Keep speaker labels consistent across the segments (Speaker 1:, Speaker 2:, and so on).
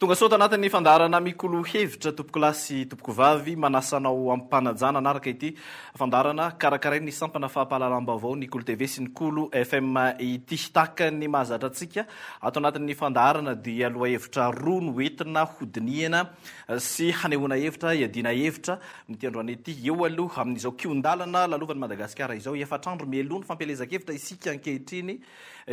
Speaker 1: tonga soa tanatin'ny fandarana mikolo hevitra tompoko lasy tompoko vavy manasanao ampanajana anaraka ity fandarana karakarainy ny sampana fahampahalalam-baovao ny Kolo TV sy ny Kolo FM ity taka ny mahazatra antsika ato anatin'ny fandarana dia aloha hevitra roa no entina hodiniana sy hanehoana hevitra iadina hevitra ny androany ity eo aloha amin'izao kiondalana lalovan'ny Madagasikara izao efatrandro mielono fampelezakevitra isika ankehitriny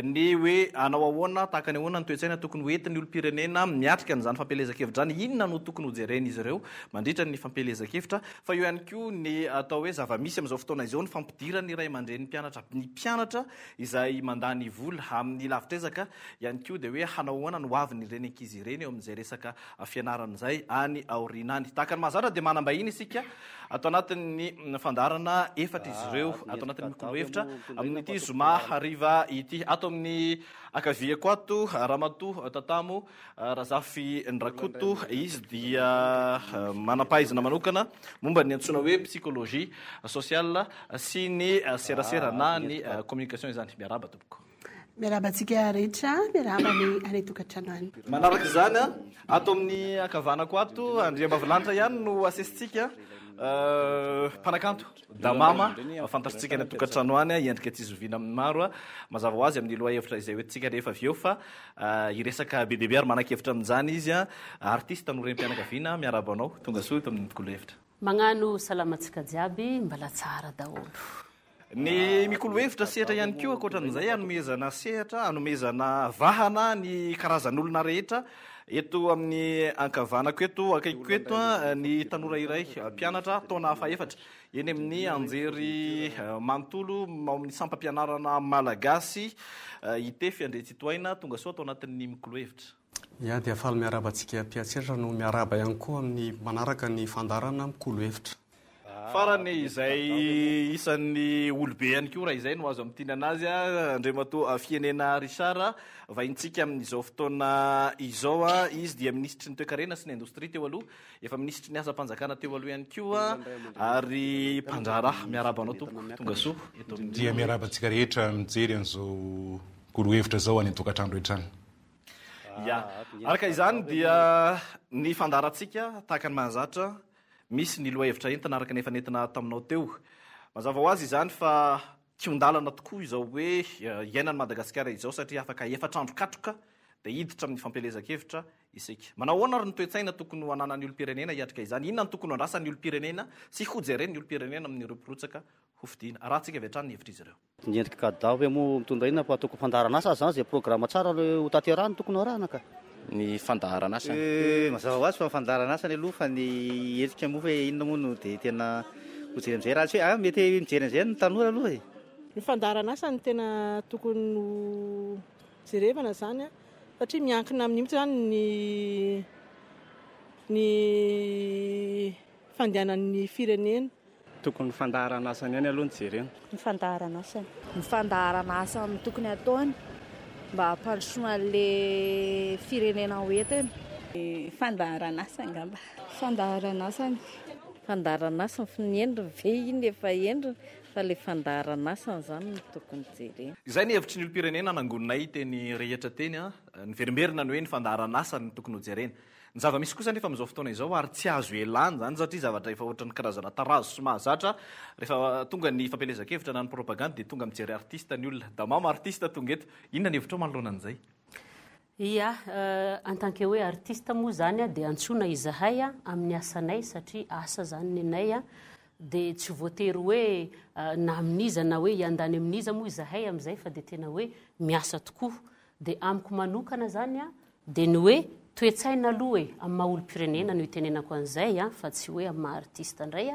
Speaker 1: ny hoe anao ahoana tahaka ny ahoana ny toetsaina tokony hoentin'ny olom-pirenena miatrika an'izany fampelezakevitra any inona no tokony hojereny izy ireo mandritra ny fampelezakevitra fa eo ihany koa ny atao hoe zava-misy amin'izao fotoana izao ny fampidirany iray aman-dren'ny mpianatra ny mpianatra izay mandany vola amin'ny lavitrezaka ihany koa dia hoe hanao ahoana no aviny ireny ankizy ireny eo amin'izay resaka fianarana izay any aorianany tahaka ny mahazatra dia manambahiny isika ato anatin'ny fandarana efatra izy ireo ato anatin'ny mikolo hevitra amin'ity zoma hariva ity ato amin'ny akaviako ato ramatoa tatamo razafy ndrakoto izy dia manampahaizana manokana momba ny antsoina hoe psychologie sociale sy ny serasera na ny communication izany miaraba tompoko
Speaker 2: miaraba antsika rehetra miaraba ny anetokantranoany
Speaker 1: manaraka izany ato amin'ny akavanako ato andriambavilanitra ihany no asesitsika mpanakanto da mama fantasitsika ny atokantrano any iendrika tsizoviana amin'ny maro mazava ho azy amin'ny loha hevitra izay hoentsika rehefa avy eo fa iresaka bebebe ary manan-kevitra amin'izany izy artiste no rem-pianakaviana miaraba anao tonga soa eto amin'ny mikolo hevitra
Speaker 3: magnano salamatsika jiaby mbala tsara daholo
Speaker 1: ny mikolo hevitra sehatra ihany koa akoatran'izay anomezana sehatra anomezana vahana ny karazan'olona rehetra eto amin'ny ankavanako eto akaiko eto ny tanora iray mpianatra taona faefatra eny amin'ny anjery manontolo ao amin'ny sampam-pianarana malagasy itefy andretsitoaina tonga soa atao anatin'ny mikolo hevitra
Speaker 4: ia dia faly miaraba antsika mpiatseratra no miaraba ihany koa amin'ny manaraka ny fandarana mikolo hevitra
Speaker 1: farany izay isan'ny olobe ihany koa raha izay no azo amin'nytiny anazy andremato fienena Richard vahintsika amin'izao fotoana izao izy dia ministry ny toe-karena sy ny indostria teo aloha efa ministry ny asa-panjakana teo aloha ihany koa ary mpandrara miaraba anao tompoko tonga soa eto
Speaker 5: dia miaraba antsika rehetra mijery an'izao kolo hevitra zao any tokantrano rehetrany
Speaker 1: ia araka izany dia ny fandarantsika tahaka ny mahazatra misy ny loha hevitra entina araka nefa nentina taminao teo mazava ho azy izany fa kiondalana tokoa izao hoe iainany Madagasikara izao satria afaka efatrandro katroka dia hiditra amin'ny fampelezakevitra isika manao ahoana ary ny toe-tsaina tokony ho ananany olom-pirenena hiatrika izany inona ny tokony ho andrasan'ny olom-pirenena sy hojereny ny olom-pirenena amin'ny roaporotsaka hofidiana raha tsika avy hatrany ny hevitra izy ireo
Speaker 6: nyendrika kadao hoe mo mitondra ina fa toko fandarana asa zany zay programa tsara ho taterahany tokony arahana ka
Speaker 7: ny fandarana asa
Speaker 6: mazava ho azy fa fandarana asa ny aloha fa ny endrika moa hoe inona moa no dia tena hojery am'izay raha tsy hoe mety mijery an'izay ny tanora aloha e
Speaker 8: ny fandarana asa ny tena tokony no jerevana zany satria miankina amin'ny mihitsy zany ny fandehanan'ny firenena
Speaker 9: tokony fandarana asa ny any aloha ny jerena
Speaker 10: ny fandarana asa ny fandarana asa ny tokony ataony mba hampandrosoana le firenena hoentiny
Speaker 11: fandarana asa ngamba
Speaker 10: fandarana asany fandarana asa ny endriny ve iny efa endriny fa le fandarana asa zany no tokony jerena
Speaker 1: izay ny hevitry ny olom-pirenena nangononay teny rehetra teny ny verimberina ny hoe ny fandarana asa ny tokony hojerena ny zava-misy kosa nefa amin'izao fotoana izao ary tsy azo elany zany satria zavatra efa ohatra ny karazana tarazo sy mahazatra rehefa tonga ny fampelezakevitra na ny propagande dia tonga mijery artiste ny olona da mama artiste tonga eto inona ny hevitra manoloana an'izay
Speaker 3: ia en tant que hoe artiste moa zany dia antsoina izahay amin'ny asanay satria asa zany ny anay dia tsy voatery hoe na amin'iza na hoe iandany amin'iza moa izahay amin'izay fa dia tena hoe miasa tokoa dia amiko manokana zany dia ny hoe toe-tsaina aloha e amin'ny maha-olo-pirenena no itenenako an'izay fa tsy hoe amin'ny maha artiste indray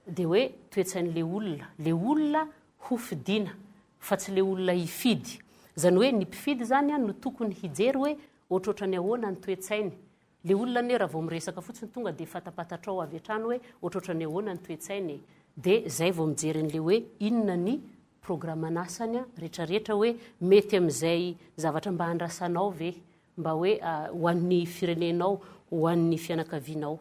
Speaker 3: dia hoe toe-tsain'le olona ho fidiana fa tsy le olona hifidy zany hoe ny mpifidy zany no tokony hijery hoe ohatrohatra ny ahoana ny toe-tsainy le olona ne raha vao miresaka fotsiny tonga dia fatapatatra ao avy hatrany hoe ohatrohatra ny ahoana ny toe-tsainy dia zay vao mijery n'le hoe inona ny programan'asany rehetrarehetra hoe mety amin'izay zavatra mba handrasanao ve mba hoe ho an'ny firenenao ho an'ny fianakavianao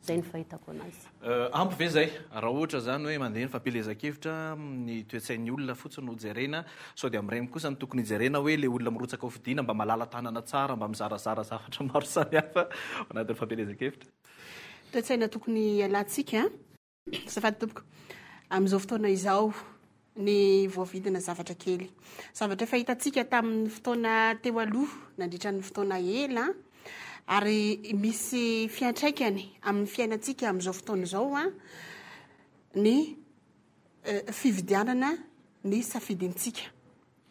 Speaker 3: zay ny fahitako anazy.
Speaker 1: Ampy ve zay raha ohatra zany hoe mandeha ny fampelezakevitra ny toetsain'ny olona fotsiny ho jerena sao dia amin'ireny kosa ny tokony jerena hoe le olona mirotsaka ho fidiana mba malala tanana tsara mba mizarazara zavatra maro samihafa anatin'ny fampelezakevitra.
Speaker 2: Toetsaina tokony alantsika safady tompoko amin'izao fotoana izao ny voavidina zavatra kely zavatra fahitantsika tamin'ny fotoana teo aloha nandritra ny fotoana ela ary misy fiantraikany amin'ny fiainantsika amin'izao fotoana izao ny fividianana ny safidintsika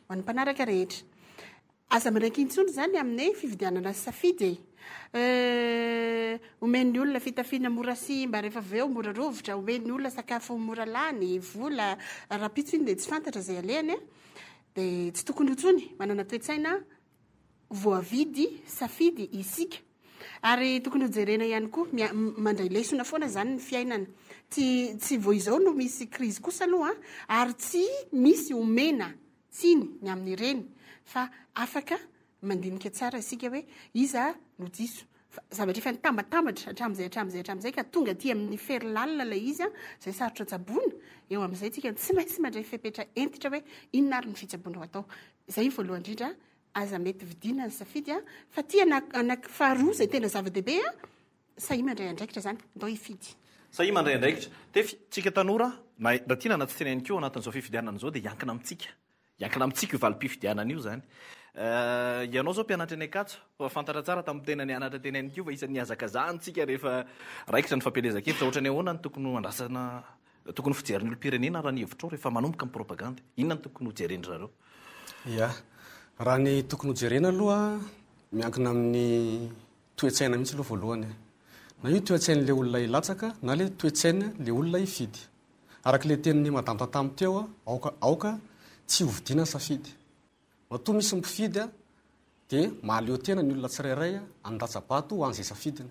Speaker 2: ho an'ny mpanaraka rehetra aza mirakintsony zany amin'ny fividianana safidy omen'ny olona fitafiana mora simba rehefa aveo mora rovitra omen'ny olona sakafo mora lany vola rapitso iny dia tsy fantatra zay alehany dia tsy tokony hotsony manana toetsaina voavidy safidy isika ary tokony hojerena ihany koa mandray lesona foana zany ny fiainana tsy vo izao no misy krizy kosa aloha ary tsy misy omena tsiny ny amin'ireny fa afaka mandinika tsara isika hoe iza no diso zavatra efa nitambatambatra hatram'izay ka tonga aty amin'ny ferilalina ilay izy zay sarotra tsaboana eo amin'izay tsika tsy maintsy mandray fepetra entitra hoe inona ary ny fitsaboana ho atao zay voalohany indrindra aza mety vidina ny safidy fa ty faharoa zay tena zava-dehibe sahi mandray andraikitra zany ndao ifidy
Speaker 1: sahi mandray andraikitra tsika tanora na tiana na tsy tena ihany keo anatin'izao fifidianana zao dia iankina amintsika io valim-pifidianana io zany ianao zao mpianatra any akatso fa fantatra tsara tamin'ny tena nianatra teny any kio fa isan'ny azakazantsika rehefa raikitra ny fampelezakevitra ohatrany ahoana ny tokony andrasana tokony fijeriny olom-pirenena raha ny hevitrao rehefa manomboka amin'ny propaganda inona ny tokony hojerendry zareo
Speaker 4: ia raha ny tokony hojerena aloha miankina amin'ny toetsaina mihitsy aloha voalohany na io toetsain'le olona ilatsaka na le toetsaina le olona ifidy arak'le teniny madamtatamy teo aoka tsy hovidiana safidy matoa misy mpifidy dia mahaleo tena ny olona tsirairay andatsabato ho an'izay safidiny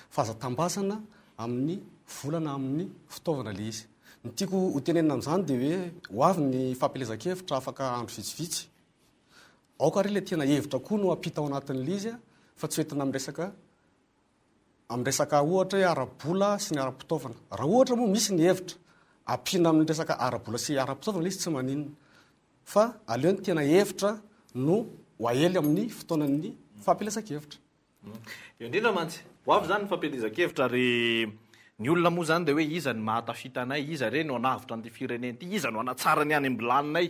Speaker 4: fa aza tambasana amin'ny volana amin'ny fitaovana le izy ny tiako hotenenina amin'izany dia hoe ho avy ny fampelezakevitra afaka andro vitsivitsy aoka ry le tena hevitra koa no ampita ao anatin'le izy fa tsy hoentina amin'ny resaka ohatra hoe arabola sy ny ara-pitaovana raha ohatra moa misy ny hevitra ampiana amin'ny resaka arabola sy ara-pitaovana le izy tsy maninona fa aleo ny tena hevitra no hoahely amin'ny fotoanan'ny fampelezakevitra
Speaker 1: eo indrindra mantsy ho avy zany ny fampelezakevitra ary ny olona moa zany dia hoe iza ny mahatafita anay iza re no anavitra an'ity fireneny ity iza no anatsara ny any ambilaninay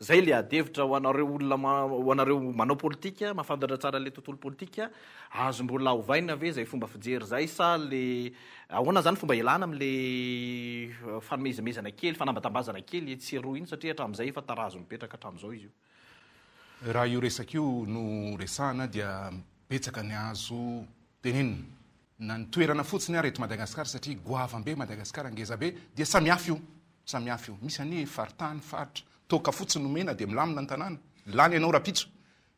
Speaker 1: zay le adevitra ho anareo olona ho anareo manao politika mahafantatra tsara le tontolo politika azo mbola hovaina ve zay fomba fijery zay sa le ahoana zany fomba ilana am'le fanomezamezana kely fanambatambazana kely tseroa iny satria hatram'izay efa tarazo mipetraka hatram'izao izy io
Speaker 5: raha io resaka io no resahana dia betsaka ny azo tenenina na ny toerana fotsiny ary eto Madagasikara satria goavambe Madagasikara ngezabe dia samihafa io misy any faritany faritra toka fotsiny nomena dia milamina ny tanàna lany ianao rapitso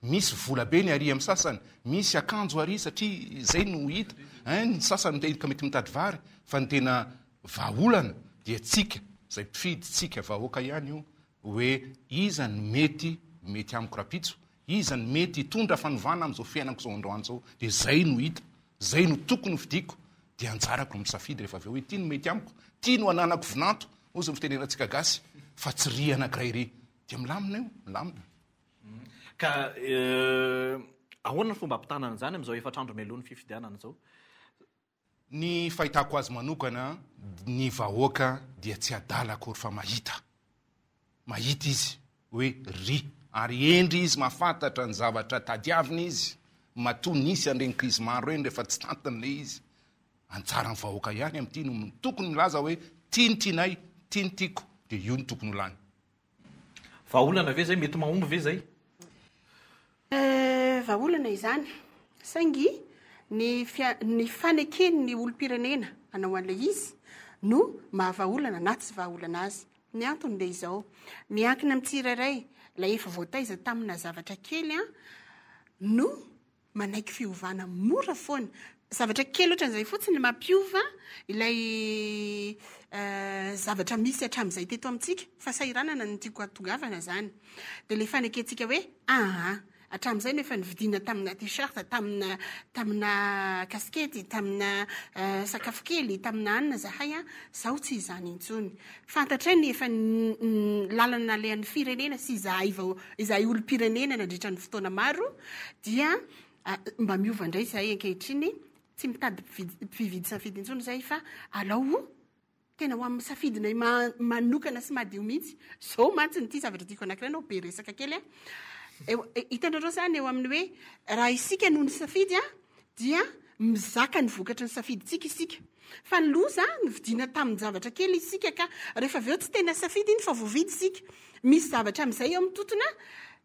Speaker 5: misy vola be ny ary amin'ny sasany misy akanjo ary satria zay no hita ny sasany ka mety mitady vary fa ny tena vahaolana dia tsika zay mpifidy tsika vahoaka ihany io hoe iza ny mety amiko rapitso iza ny mety hitondra fanovana amin'izao fiainako zao androany zao dia zay no hita zay no tokony fidiko dia anjarako no misafidy rehefa aveo hoe ty no mety amiko ty no ananako vinanto ozy mitenenantsika gasy fa tsy ry anankiray ry dia milamina io milamina
Speaker 1: ka ahoana ny fomba ampitanana zany amin'izao efatrandro melohan'ny fifidianana zao
Speaker 5: ny fahitako azy manokana ny vahoaka dia tsy adala akory fa mahita izy hoe ry ary endry izy mahafantatra ny zavatra tadiavina izy matoa nisy an'ireny krizy maro eny rehefa tsy tantiny le izy antsara ny vahoaka ihany amin'ity no tokony milaza hoe tiany tianay tiany tiako dia io ny tokony olany
Speaker 1: vahaolana ve zay mety mahomby ve zay
Speaker 2: vahaolana izany saingy ny fanekeny ny olom-pirenena anao an'ilay izy no mahavaolana na tsy vahaolana azy ny antony le izao miankina amin'ny tsirairay lay efa voataiza tamina zavatra kely no manaiky fiovana mora foana zavatra kely ohatra n'izay fotsiny mampiova ilay zavatra misy hatram'izay teto amintsika fa sairanana ny tiako atongavana zany dia le fanekentsika hoe hatramin'izay no efa nividiana tamina t-shirt, tamina kaskety, tamina sakafo kely, tamina anina zahay a, zaho tsy izany intsony. Fantatray ny efa lalana lehan'ny firenena sy izahay olo-pirenena nandritra ny fotoana maro, dia mba miova indray zahay ankehitriny, tsy mitady mpividy safidy intsony zay fa alao tena ho amin'ny safidinay manokana sy madio mihitsy. Zao mantsy nyty zavatra tiako anankiray anao be resaka kely a. Hitanareo zany eo amin'ny hoe raha isika noho ny safidy a, dia mizaka ny vokatra ny safiditsika isika. Fa ny loza nividiana tamin'ny zavatra kely isika ka rehefa avy eo tsy tena safidy iny fa voavidy isika. Misy zavatra amin'izay eo amin'ny totona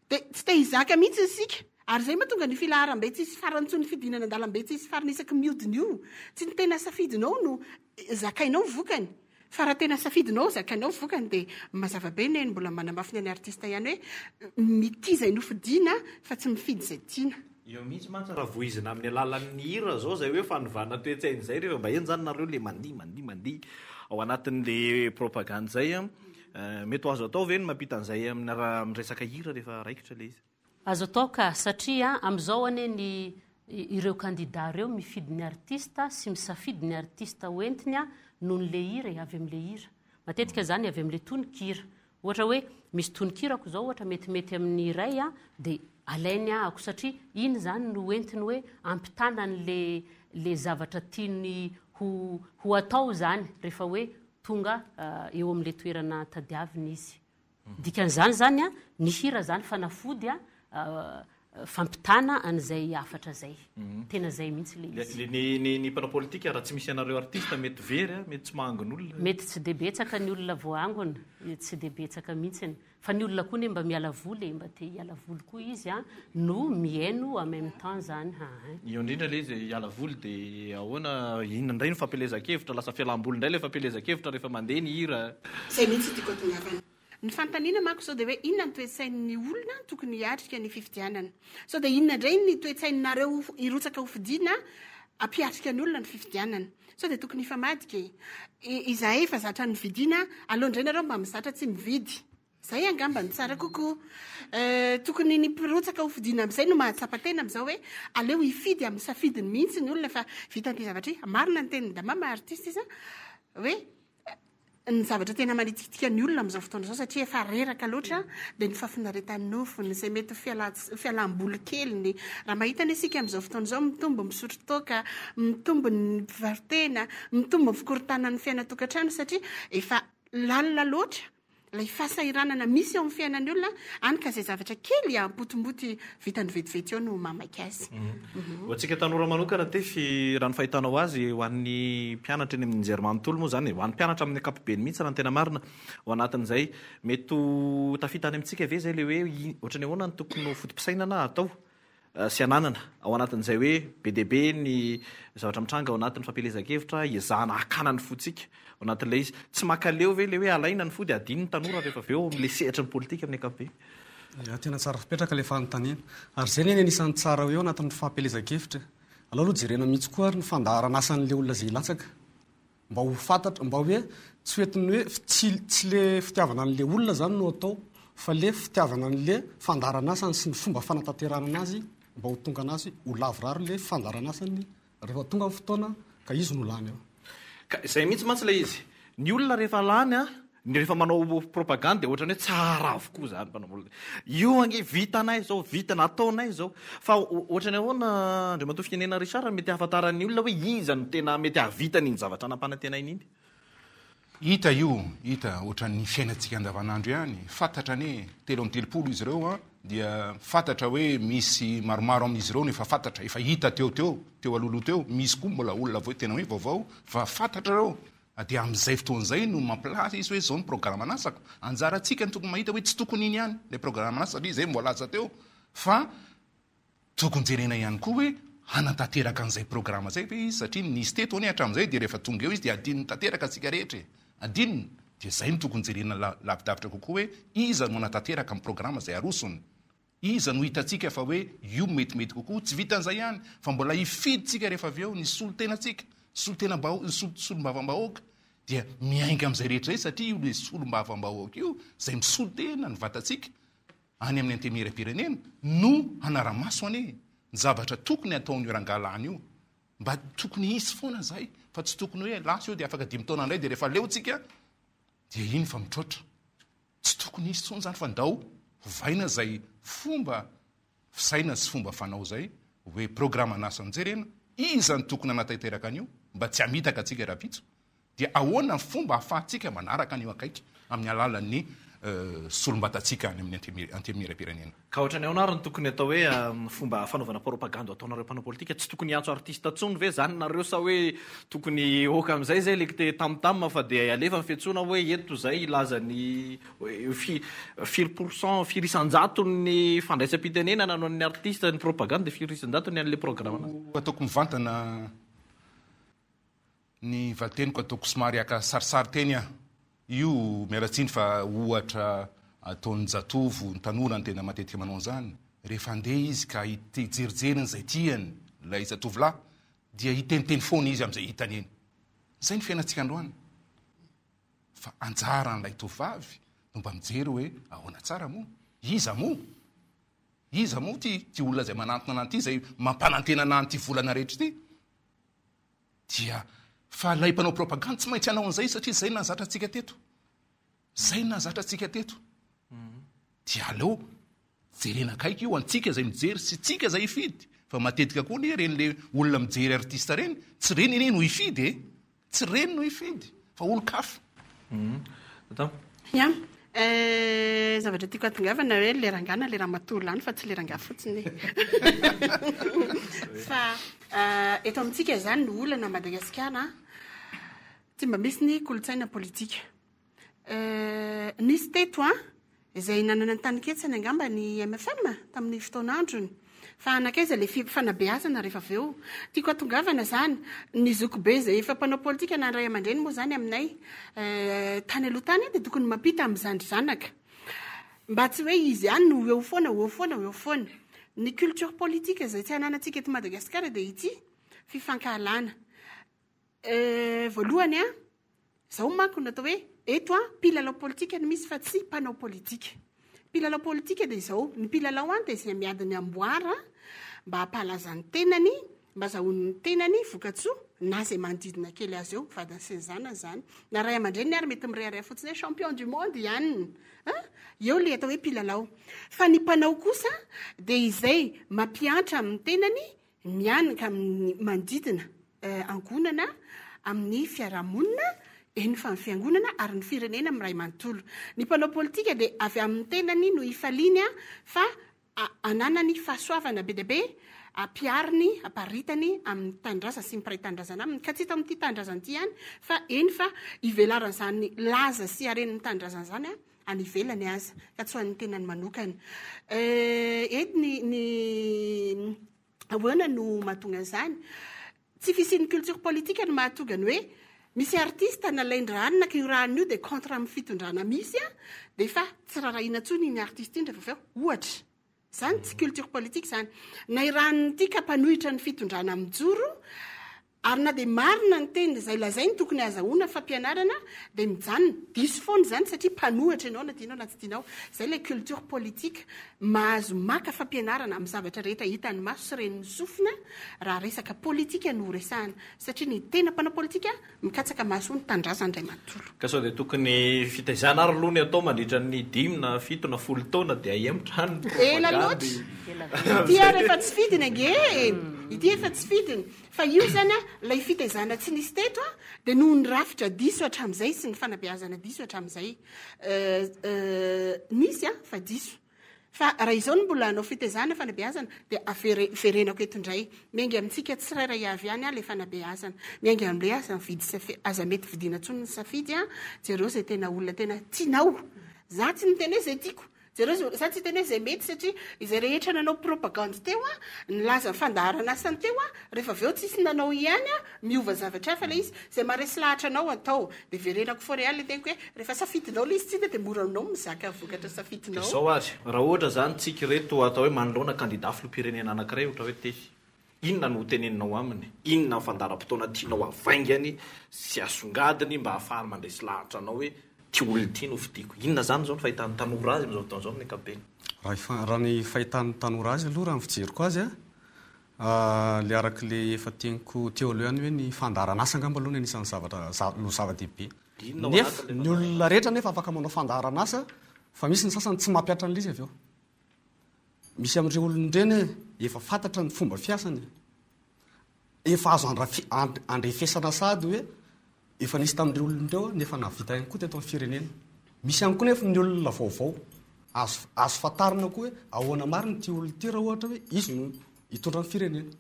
Speaker 2: dia tsy te hizaka mihitsy isika. Ary zay mahatonga ny filaharam-be tsisy farantsony fidinana andalam-be tsisy farany isaky miodiny io. Tsy ny tena safidinao no zakainao vokany. Fa raha tena safidinao zakainao vokany dia mazava be ny mbola manamafina ny artista ihany hoe mitiza ny fidiana fa tsy mifidy izay tiana.
Speaker 1: Eo mihitsy mantsy raha voizina amin'ny alalan'ny hira zao zay hoe fanovana toe-tsain'izay rehefa mba eny zany nareo le mandihy ao anatin'le propagande zay a, mety azo atao ve ny mampita an'izay amin'ny resaka hira rehefa raikitra le izy?
Speaker 3: Azo atao ka satria amin'izao ane ireo kandida reo mifidy ny artista sy misafidy ny artista hoentiny a noho n'le hira avy amin'le hira. Matetika zany avy amin'le tononkira. Ohatra hoe misy tononkirako zao ohatra metimety amin'ny iray a dia alainy ahako satria iny zany no entiny hoe ampitana le zavatra tiany ho atao zany rehefa hoe tonga eo amin'le toerana tadiaviny izy. Dikan'izany zany a ny hira zany fanafody a fampitana an'izay afatra zay. Tena zay mihitsy le izy.
Speaker 1: Ny mpanao politika raha tsy misy anareo artista mety very, mety tsy mahangona olona.
Speaker 3: Mety tsy dia betsaka ny olona voangona, tsy dia betsaka mihitsy. Fa ny olona koa mba miala voly, mba te hiala voly koa izy no mihaino en même temps zany.
Speaker 1: Io indrindra le izy hiala voly dia ahoana inona indray ny fampelezan-kevitra, lasa fialam-boly indray le fampelezan-kevitra rehefa mandeha ny hira.
Speaker 2: Zay mihitsy tiako atongavana. Ny fantaniana manko sao dia hoe inona ny toe-tsain'ny olona tokony hiatrika ny fifidianana. Sao dia inona indray ny toe-tsaininareo hirotsaka ho fidiana ampiatrika ny olona ny fifidianana. Sao dia tokony hifamadika izahay efa zatra ny vidiana, aleo indray nareo mba mizatra tsy mividy. Zay angamba ny tsara kokoa. Tokony ny mpirotsaka ho fidiana amin'izay no mahatsapa-tena amin'izao hoe aleo hifidy amin'ny safidiny mihitsy ny olona fa vita ny zavatra marina ny teniny damama artista izy hoe ny zavatra tena manitikitika ny olona amin'izao fotoana izao satria efa reraka loatra dia ny fafinaretan'ny nofony izay mety fialam-boly keliny. Raha mahita ny isika amin'izao fotoana izao mitombo misotro toaka, mitombo ny mpivarotena, mitombo ny fikorontanana ny fiainatokantrano satria efa lalina loatra ilay fahasahiranana misy eo amin'ny fiainan'ny olona any ka izay zavatra kely ampotomboty vitany vetivety eo no mamaika azy.
Speaker 1: Ho antsika tanora manokana tefy raha ny fahitanao azy ho an'ny mpianatra eny amin'ny nijery-manontolo moa zany, ho an'ny mpianatra amin'ny ankapobeny mihitsy raha ny tena marina ho anatin'izay mety tafitany amintsika ve zay le hoe ohatra ny ahoana ny tokony ho fotom-pisainana atao sy ananana ao anatin'izay hoe be dia be ny zavatra mitranga ao anatin'ny fampelezan-kevitra iazahana hakana ny fotsika ao anatin'ilay izy. Tsy makaleo ve le hoe alaina ny fody adiny ny tanora rehefa avy eo amin'le sehatra ny politika amin'ny ankapobeny?
Speaker 4: Tena tsara fipetraka le fanontaniana. Ary zay ny anisan'ny tsara eo anatin'ny fampelezan-kevitra. Alao aloha jerena mihitsy koa ny fandaharana asan'le olona zay latsaka. Mba ho fantatra, mba hoe tsy hoetiny hoe tsy le fitiavana an'le olona zany no atao, fa le fitiavana an'le fandaharana asany sy ny fomba fanatanterana anazy mba ho tonga anazy ho lavoraro le fandaharana asany rehefa tonga ny fotoana ka izy no lany eo.
Speaker 1: Izay mihitsy mantsy le izy. Ny olona rehefa lany rehefa manao propagande dia ohatrany hoe tsara avokoa zany mpanao. Io ange vitanay zao, vita nataonay zao. Fa ohatrany ahoana Andriamatoa Fianena Richard mety ahafantaran'ny olona hoe iza no tena mety ahavitany ny zavatra nampanantenainy iny?
Speaker 5: Hita io, hita ohatran'ny fiainantsika andavanandro ihany. Fantatra ny 3 izy ireo dia fantatra hoe misy maromaro amin'izy ireo nefa fantatra efa hita teo aloloha teo. Misy koa mbola olona tena hoe vaovao fa fantatra reo. Dia amin'izay fotoan'izay no mampilaza izy hoe zao ny programme anasako. Anjarantsika ny tokony mahita hoe tsy tokony iny ihany le programme anasa satria izay mbola laza teo fa tokony jerena ihany koa hoe hanatanteraka an'izay programme zay hoe izy satria nisy teto any hatramin'izay dia rehefa tonga eo izy dia adininy tanteraka antsika rehetra. Adininy dia zay no tokony jerena lavidavitra kokoa hoe iza no hanatanteraka amin'ny programme zay arosony. Iza no hitantsika fa hoe io metimety kokoa tsy vitan'izay ihany fa mbola hifiditsika rehefa avy eo ny solotenantsika. Solom-bavam-bahoaka dia miainga amin'izay rehetra izay satria io le solom-bavam-bahoaka io izay misolotena ny vatantsika any amin'ny antemira-pirenena no anaramaso ane ny zavatra tokony ataony rangalany io mba tokony isy foana zay fa tsy tokony hoe lasa io de afaka 5 taona ndray de rehefa leotsika dia iny fa mitrotra tsy tokony isy tsony zany fa ndao vaina zay fomba fisaina sy fomba fanao zay hoe programa nasanjerena izany tokony anataiteraka an'io mba tsy hamitaka atsika raha-pitso dia ahoana ny fomba hahafahantsika manaraka an'io akaiky amin'ny alalan'ny solombatantsika any amin'ny antemira-pirenena
Speaker 1: ka ohatrany aonariny tokony atao hoe fomba fanaovana propaganda ataonareo mpanao politika tsy tokony antso artiste tsony ve zany nareo sa hoe tokony oka am'izay zay lekte tamtam fa de alefa mifetsona hoe eto zay ilazany 4% firisanjato ny fandraisam-pitenena nanao ny artiste ny propaganda de firisanjato ny an'le programme
Speaker 5: ataoko mivantana ny valiteniko ataoko somary aka sarisary teny a io miaratsiny fa ohatra ataon'ny jatovo ny tanora ny tena matetika manao an'izany rehefa andeha izy ka ijerijeriny zay tiany lay zatovolahy dia hiteniteny foana izy am'izay hitany eny zay ny fiainantsika androany fa anjara n'lay tovavy no mba mijery hoe ahoana tsara moa iza moa ty olona zay manantona anany ty zay mampanantena anany ty volana rehetra ty dia fa lay mpanao propaganda tsy maintsy anao an'izay satria zay nazatra atsika teto dia aleo jerena akaiky io antsika zay mijery sy tsika zay ifidy fa matetika koa ny renyle olona mijery artiste reny tsy reny ene no ifidy tsy reny no ifidy fa olo kafa
Speaker 2: zavatra tiako atongavana hoe le rangana le raha matolo any fa tsy le ranga fotsiny fa eto amintsika zany ny olana Madagasikara tsy mba misy ny kolotsaina politika nisy teto izay nanana ny taniketsany angamba ny MFM tamin'ny fotoanandrony fa anakaiza le fanabeazana rehefa aveo tiako atongavana zany ny zokobe zay efa mpanao politika na ray aman-dreny moa zany aminay tany aloha tany de tokony mampita amin'izandry zanaka mba tsy hoe izy ihany no eo foana ny culture politique zay tsy ananantsika eto Madagasikara de ity fifankahalana voalohany zao manko natao hoe eto mpilalao politika ny misy fa tsy mpanao politika mpilalao politika de zao ny mpilalao any de zay miadiny amboara mba hampalaza ny tenany mba zahony tenany vokatsoa na zay manodidina kely azy eo vadany sy zana zany na ray aman-dreny ary mety mirehareha fotsiny hoe champion du monde ihany eo le atao hoe mpilalao fa ny mpanao kosa de izay mampiantra amin'ny tenany mianika amin'ny manodidina angonana amin'ny fiarahamonina eny fa ny fiangonana ary ny firenena amin'ny ray manontolo ny mpanao politika de avy amin'ny tenany no ifaliny fa ananany fahasoavana be dia be ampiariny aparitany amin'ny tandrazana sy miparay tandrazana aminy ka tsy hita amin'ity tandrazana ity ihany fa eny fa ivelaran'izany laza sy areniny tandrazana zany any ivelany aza ka tsy hoan'ny tenany manokana ny ahoana no mahatonga zany tsy fisian'ny culture politique no mahatonga ny hoe misy artiste nalaindrahanina ka io rahany io de contre amin'ny fitondrana misy de fa tsy raharahiana tsony ny artiste iny rehefa aveo ohatra zany tsy culture politique zany na irahan'ny ity ka mpanohitra ny fitondrana amin'ny joro ary na de marina ny teny zay lazay ny tokony azahoana fampianarana de mijanona diso foana zany satria mpanohatra ianao na tianao na tsy tianao zay le culture politique mahazo maka fampianarana amin'ny zavatra rehetra hitany maso sy reniny sofina raha resaka politika no resahana satria ny tena mpanao politika mikatsaka maso ny tandrazany ray manontolo
Speaker 1: ka sao de tokony fitaizana ary aloha ny atao mandritra ny 10 na 7 na 10 taona de ahemotra ny
Speaker 2: ela loatra ity rehefa tsy fidiny ity efa tsy fidiny fa io zany lay fitaizana tsy nisy teto de noho ny rafitra diso hatramin'izay sy ny fanabeazana diso hatramin'izay nisy fa diso fa raha izao no mbola anao fitaizana fanabeazana de averenako eto indray miaingy amintsika tsirairay avy ihany le fanabeazana miaingy am'le aza mety vidina tsony ny safidy jereo zay tena olona tena tianao za tsy niteny hoe zay tiako jereo za tsy teny hoe zay mety satria izay rehetra nanao propagande teo nylaza fandaharana asany teo rehefa aveo tsisy nanao ihany miova zavatra hafa le izy zay maresy lahatra anao atao de verenako foreal le teniko hoe rehefa safidinao le izy tsy de moranao mizaka vokatra safidinao
Speaker 1: zao ary raha ohatra zany tsika reto atao hoe manoloana candidat filoham-pirenena anankiray ohatra hoe tesy inona no teneninao aminy inona fandaharam-potoana tianao avaingany sy asongadiny mba ahafahany mandresy lahatra anao hoe ty olona ty no fidiko inona zany zao ny fahitany tanora azy am'izao fotoana zao ny ankapobeny
Speaker 4: raha ny fahitan'ny tanora azy aloha raha ny fijeriko azy le arak'le efa teniko teo aloha ihany hoe ny fandaharan'asa angamba aloha ny anisan'ny zava-dehibe nefa ny olona rehetra nefa afaka manao fandaharan'asa fa misy ny sasany tsy mampiatra an'lizy avy eo misy amin'ireo olon'ireny efa fantatra ny fomba fiasany efa azo andrefesana sady hoe efa nisy tamin'ireo olon'ireo nefa navita ihany koa teto amin'ny firenena misy ihany koa nefa ny olona vaovao azo fatarina koa hoe ahoana mariny ty olona ty raha ohatra hoe izy no hitondra ny firenena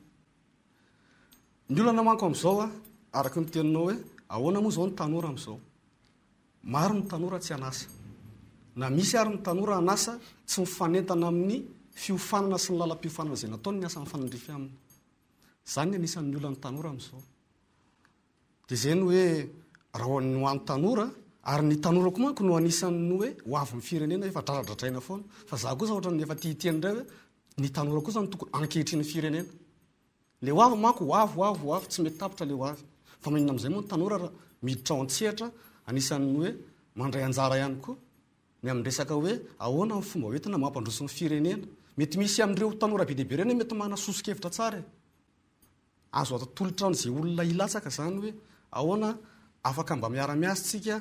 Speaker 4: ny olana manko amin'izao araka ny teninao hoe ahoana moa zao ny tanora amin'izao maro ny tanora tsy anasa na misy ary ny tanora anasa tsy mifanentana amin'ny fiofanana sy ny lalam-piofanana izay nataony ny asa ny fanandrify aminy izany ny anisan'ny olana ny tanora amin'izao dia izay ny hoe raha ny ho an'ny tanora ary ny tanora koa manko no anisan'ny hoe ho avy ny firenena efa dradradratraina foana fa za kosa ohatra ny efa tiateny indray hoe ny tanora kosa ny tokony ankehitriny firenena le ho avy manko ho avy tsy mety tapitra le ho avy fa maninona amin'izay moa ny tanora raha miditra ao an-tsehatra anisan'ny hoe mandray anjara ihany koa ny amin'ny resaka hoe ahoana ny fomba hoentina mampandroso ny firenena mety misy amin'ireo tanora be dehibe reny mety manasosokevitra tsara azo atotolotra n'izay olona ilatsaka zany hoe ahoana afaka mba miara-miasa tsika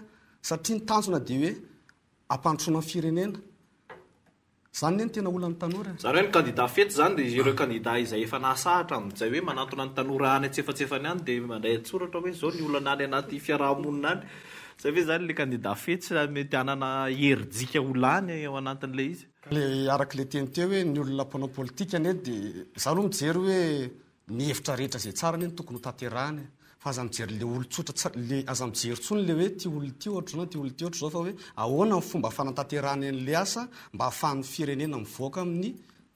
Speaker 4: satria ny tanjona dia hoe ampandrosoana ny firenena zany ny tena olana ny tanora
Speaker 1: zany hoe ny kandida fety zany dia ireo kandida izay efa nahasahatra amin'izay hoe manatona ny tanora any antsefatsefany any dia mandray antsoratra hoe zao ny olana any anaty fiarahamonina any zay ve zany le kandida fety mety hanana herijika olany ao anatin'le izy
Speaker 4: le arak'le teny teo hoe ny olona mpanao politika ane dia za aloha mijery hoe ny hevitra rehetra zay tsara ny tokony ho tanterahany fa aza mijery le olotsotra le aza mijery tsony le hoe ty olona ty ohatra na ty olona ty ohatra zao fa hoe ahoana ny fomba fanantanterahany an'le asa mba ahafahan'ny firenena mivoaka amin'ny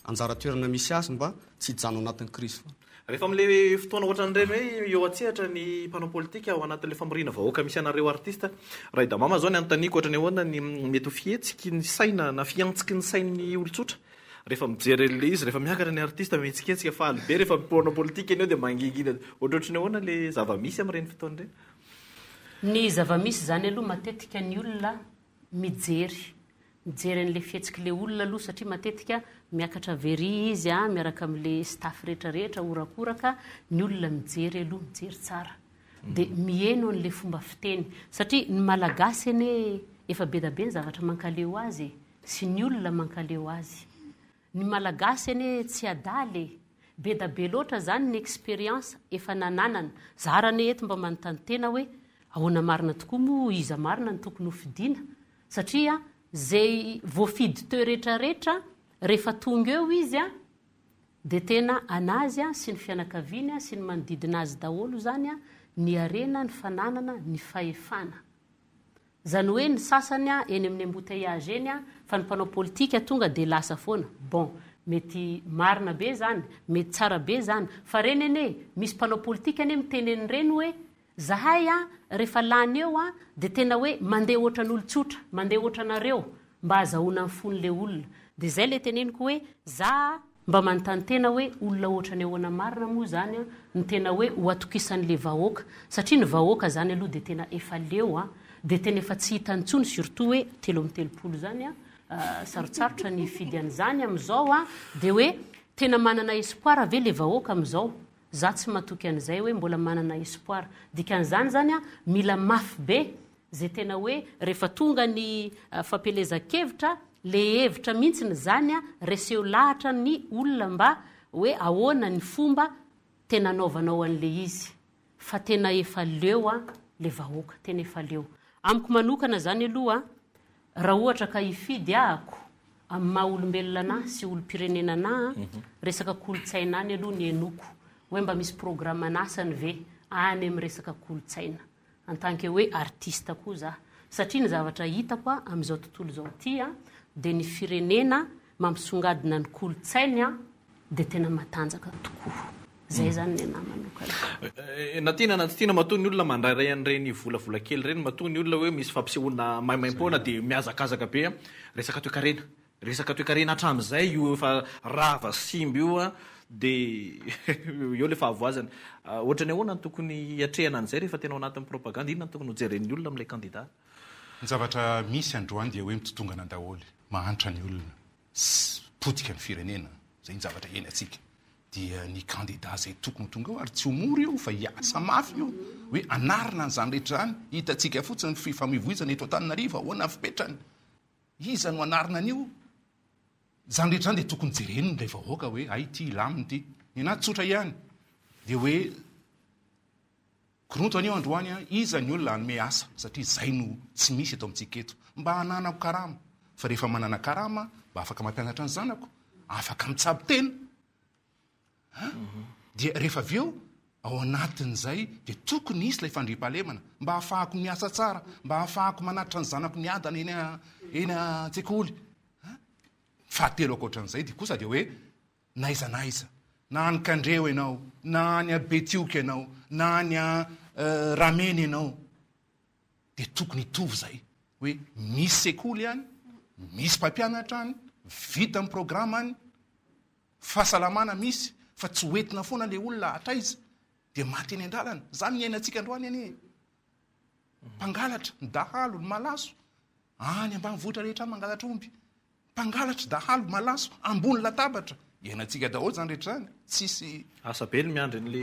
Speaker 4: anjara toerana misy azy mba tsy hijano anatin'ny krisy fa
Speaker 1: rehefa amin'le fotoana ohatran'ireny hoe eo atsehatra ny mpanao politika ao anatin'le famorina vahoaka misy anareo artista raha idamama zao ny antaniko ohatra ny ahoana ny mety ho fihetsiky ny saina na fiantsiky ny sain'ny olotsotra rehefa mijery le izy rehefa miakatra ny artista metsiketsika fa alibe rehefa mpanao politika eny eo dia mangingina ohatrohatry ny ahoana le zava-misy amin'ireny fotoana ireny
Speaker 3: ny zava-misy zany aloha matetika ny olona mijery an'le fihetsiky le olona aloha satria matetika miakatra very izy miaraka amin'le staff rehetrarehetra orakoraka ny olona mijery aloha mijery tsara dia mieno an'le fomba fiteny satria ny malagasy ene efa be da be ny zavatra mankaleo azy sy ny olona mankaleo azy ny malagasy ene tsy adaly be da be loatra zany ny expérience efa nananana zarane eto mba manontany tena hoe ahoana marina tokoa moa iza marina ny tokony ho fidiana satria zay voafidy teo rehetrarehetra rehefa tonga eo izy dia tena anazy sy ny fianakaviany sy ny manodidina azy daholo zany ny arena ny fananana ny fahefana zany hoe ny sasany eny amin'ny embouteillage eny fa ny mpanao politika tonga dia lasa foana bon mety marina be zany mety tsara be zany fa reny ene misy mpanao politika ene miteneny reny hoe zahay rehefa lany eo dia tena hoe mandeha ohatra n'olotsotra mandeha ohatra nareo mba azahoana ny fon'le olona dia zay le teneniko hoe za mba manontany tena hoe olona ohatra ny ahoana marina moa zany ny tena hoe ho atokisan'le vahoaka satria ny vahoaka zany aloha dia tena efa leo dia tena efa tsy hitantsony surtout hoe 3 zany sarotsarotra ny fidy an'izany amin'izao dia hoe tena manana espoir ave le vahoaka amin'izao za tsy matoky an'izay hoe mbola manana espoir dikan'izany zany mila mafy be zay tena hoe rehefa tonga ny fampelezan-kevitra le hevitra mihitsy ny zany reseo lahatra ny olona mba hoe ahoana ny fomba tena anaovanao an'le izy fa tena efa leo le vahoaka tena efa leo amiko manokana zany aloha raha ohatra ka hifidy ahako amin'ny maha olombelona anahy sy olom-pirenena anahy resaka kolotsaina any aloha ny enoko hoe mba misy programme anasany ve any amin'ny resaka kolotsaina en tant que hoe artiste koa za satria ny zavatra hitako amin'izao tontolo zao ty dia ny firenena mampisongadina ny kolotsainy dia tena matanjaka tokoa zay zany ny anahy manokana
Speaker 1: natina tiana matoa ny olona mandraray an'ireny volavola kely reny matoa ny olona hoe misy fampisehoana maimaim-poana dia miazakazaka be resaka toe-karena hatramin'izay io efa rava simby io dia eo le fahavoazana ohatra ny ahoana ny tokony hiatrehana an'izay rehefa tena ao anatin'ny propaganda inona ny tokony hojeren'ny olona amin'ilay kandida
Speaker 5: ny zavatra misy androany dia hoe mitotongana daholy mahantra ny olona potika ny firenena zay ny zavatra eny atsika dia ny kandida zay tokony tonga ao ary tsy homory io fa hiasa mafy io hoe anarina n'zany rehetra zany hitatsika fotsiny fifamoivoizana eto Antananarivo ahoana fipetrany iza no anarina an'io zany rehetra zany dia tokony jereniny ilay vahoaka hoe ay ty ilaminy ty ny anaty tsotra ihany dia hoe koronto an'io androany a iza ny olona anome asa satria zay no tsy misy eto amintsika eto mba hananako karama fa rehefa manana karama mba afaka mampianatra ny zanako afaka mitsabo tena dia rehefa avy eo ao anatin'izay dia tokony isy ilay fandriam-pahalemana mba hahafahako miasa tsara mba hahafahako manatitra ny zanako ny adana eny an-tsekoly fahatelo akoatran'izay dia kosa dia hoe naizanaiza na ny Kandreo ianao na ny Betioka ianao na ny Rameny ianao dia tokony hitovy zay hoe misy sekoly any misy mpampianatra any vita amin'ny programa any fahasalamana misy fa tsy hoentina foana le olona atraiza dia maty eny an-dalana zany ny ainantsika androany any mpangalatra ny dahalo ny malaso any ambanivohitra rehetra any mangalatra omby mpangalatra dahalo malaso ambony latabatra iainantsika daholo zany rehetra zany tsisy
Speaker 1: asabe ny miandry n'le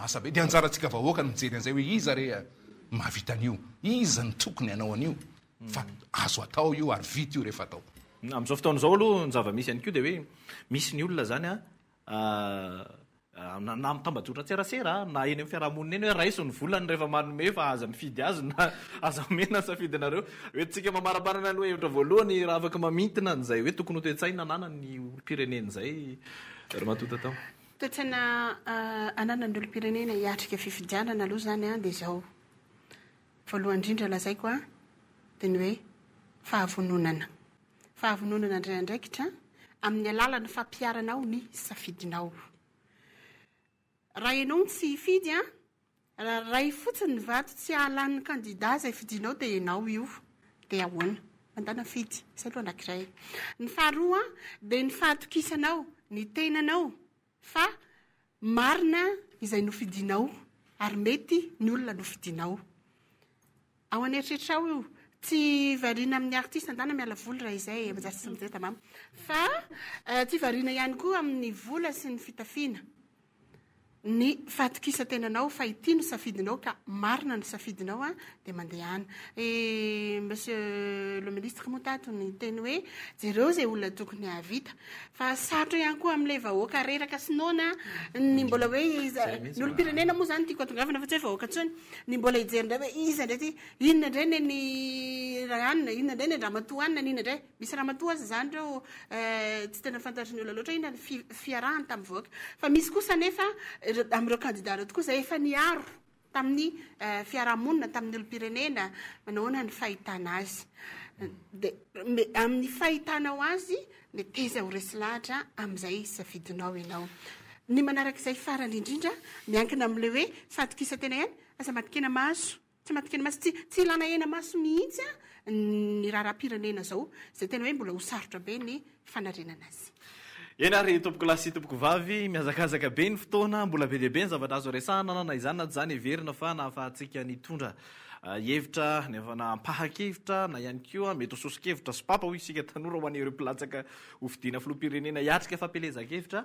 Speaker 5: asabe dia anjarantsika vahoaka ny mijery an'izay hoe iza re mahavita an'io iza ny tokony anao an'io fa azo atao io ary vita io rehefa atao
Speaker 1: amin'izao fotoan'izao aloha ny zava-misy ihany koa dia hoe misy ny olona zany na mitambajotra tserasera na eny amin'ny fiarahamonina eny hoe raiso ny volany rehefa manome fa aza mifidy azy na aza omena safidy anareo hoe tsika mamarabanana ny hoe hevitra voalohany raha afaka mamintina n'izay hoe tokony ho toe-tsaina anana ny olo-pirenena zay ry matota tao
Speaker 2: toe-tsaina anana ny olo-pirenena hiatrika fifidianana aloha zany a dia zao voalohany indrindra lazaiko a dia ny hoe fahavononana ndraindraikitra amin'ny alalany fampiaranao ny safidinao raha ianao tsy hifidy a raha ifotsiny ny vato tsy hahalan'ny kandida zay fidinao dia ianao io dia ahoana mandana fidy zay aloha anankiray ny faharoa dia ny fahatokisanao ny tenanao fa marina izay nofidinao ary mety ny olona nofidinao ao aneritreritra ao io tsy variana amin'ny artiste andana miala voly raha izay manjary sy mijeta mama fa tsy variana ihany koa amin'ny vola sy ny fitafiana ny fahatokisan-tenanao fa ity no safidinao ka marina ny safidinao a dia mandehana monsieur le ministre motato ny teny hoe jereo zay olona tokony havita fa sarotra ihany koa amin'ilay vahoaka reraka sinona ny mbola hoe ny olo-pirenena moa zany tiako atongavana fa tsy hoe vahoaka ntsony ny mbola hijerindray hoe iza indray ty inona indray ny rahanina inona indray ny ramatoa anina inona indray misy ramatoa azy zany reo tsy tena fantatry ny olona loatra inona fiarahany tamin'ny vahoaka fa misy kosa nefa amin'ireo kandida reo tokoa zay efa niaro tamin'ny fiarahamonina tamin'ny olo-pirenena manahoana ny fahitana azy dia amin'ny fahitanao azy dia teza ho resy lahatra amin'izay safidinao ianao ny manarak'izay farany indrindra miankina amin'le hoe fahatokisa-tena ihany asa matikena maso tsy matikena maso tsy ilana ena maso mihitsy a ny raharam-pirenena zao zay tena hoe mbola ho sarotra be ny fanarenana azy
Speaker 1: eny ary tompoko lasy tompoko vavy miazakazaka be ny fotoana mbola be lehibe ny zavatra azo resahana na izany na zany everina fa nahafahantsika nitondra hevitra nampahakevitra na ihany koa mety hososokevitra sy papa ho isika tanora ho an'ireo mpilatsaka hofidiana filoham-pirenena hiatrika fampelezakevitra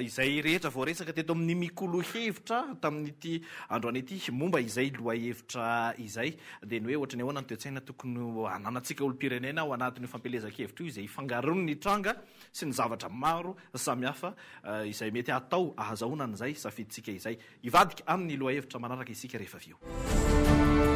Speaker 1: izay rehetra voaresaka teto amin'ny mikolo-hevitra tamin'ity androany ity momba izay loha-hevitra izay dia ny hoe ohatra ny ahoana ny toe-tsaina tokony ananantsika olo-pirenena ho anatin'io fampelezakevitra io izay fangarony ny tranga sy ny zavatra maro samihafa izay mety atao ahazahoana n'izay safiditsika izay ivadika amin'ny loha-hevitra manaraka isika rehefa avy eo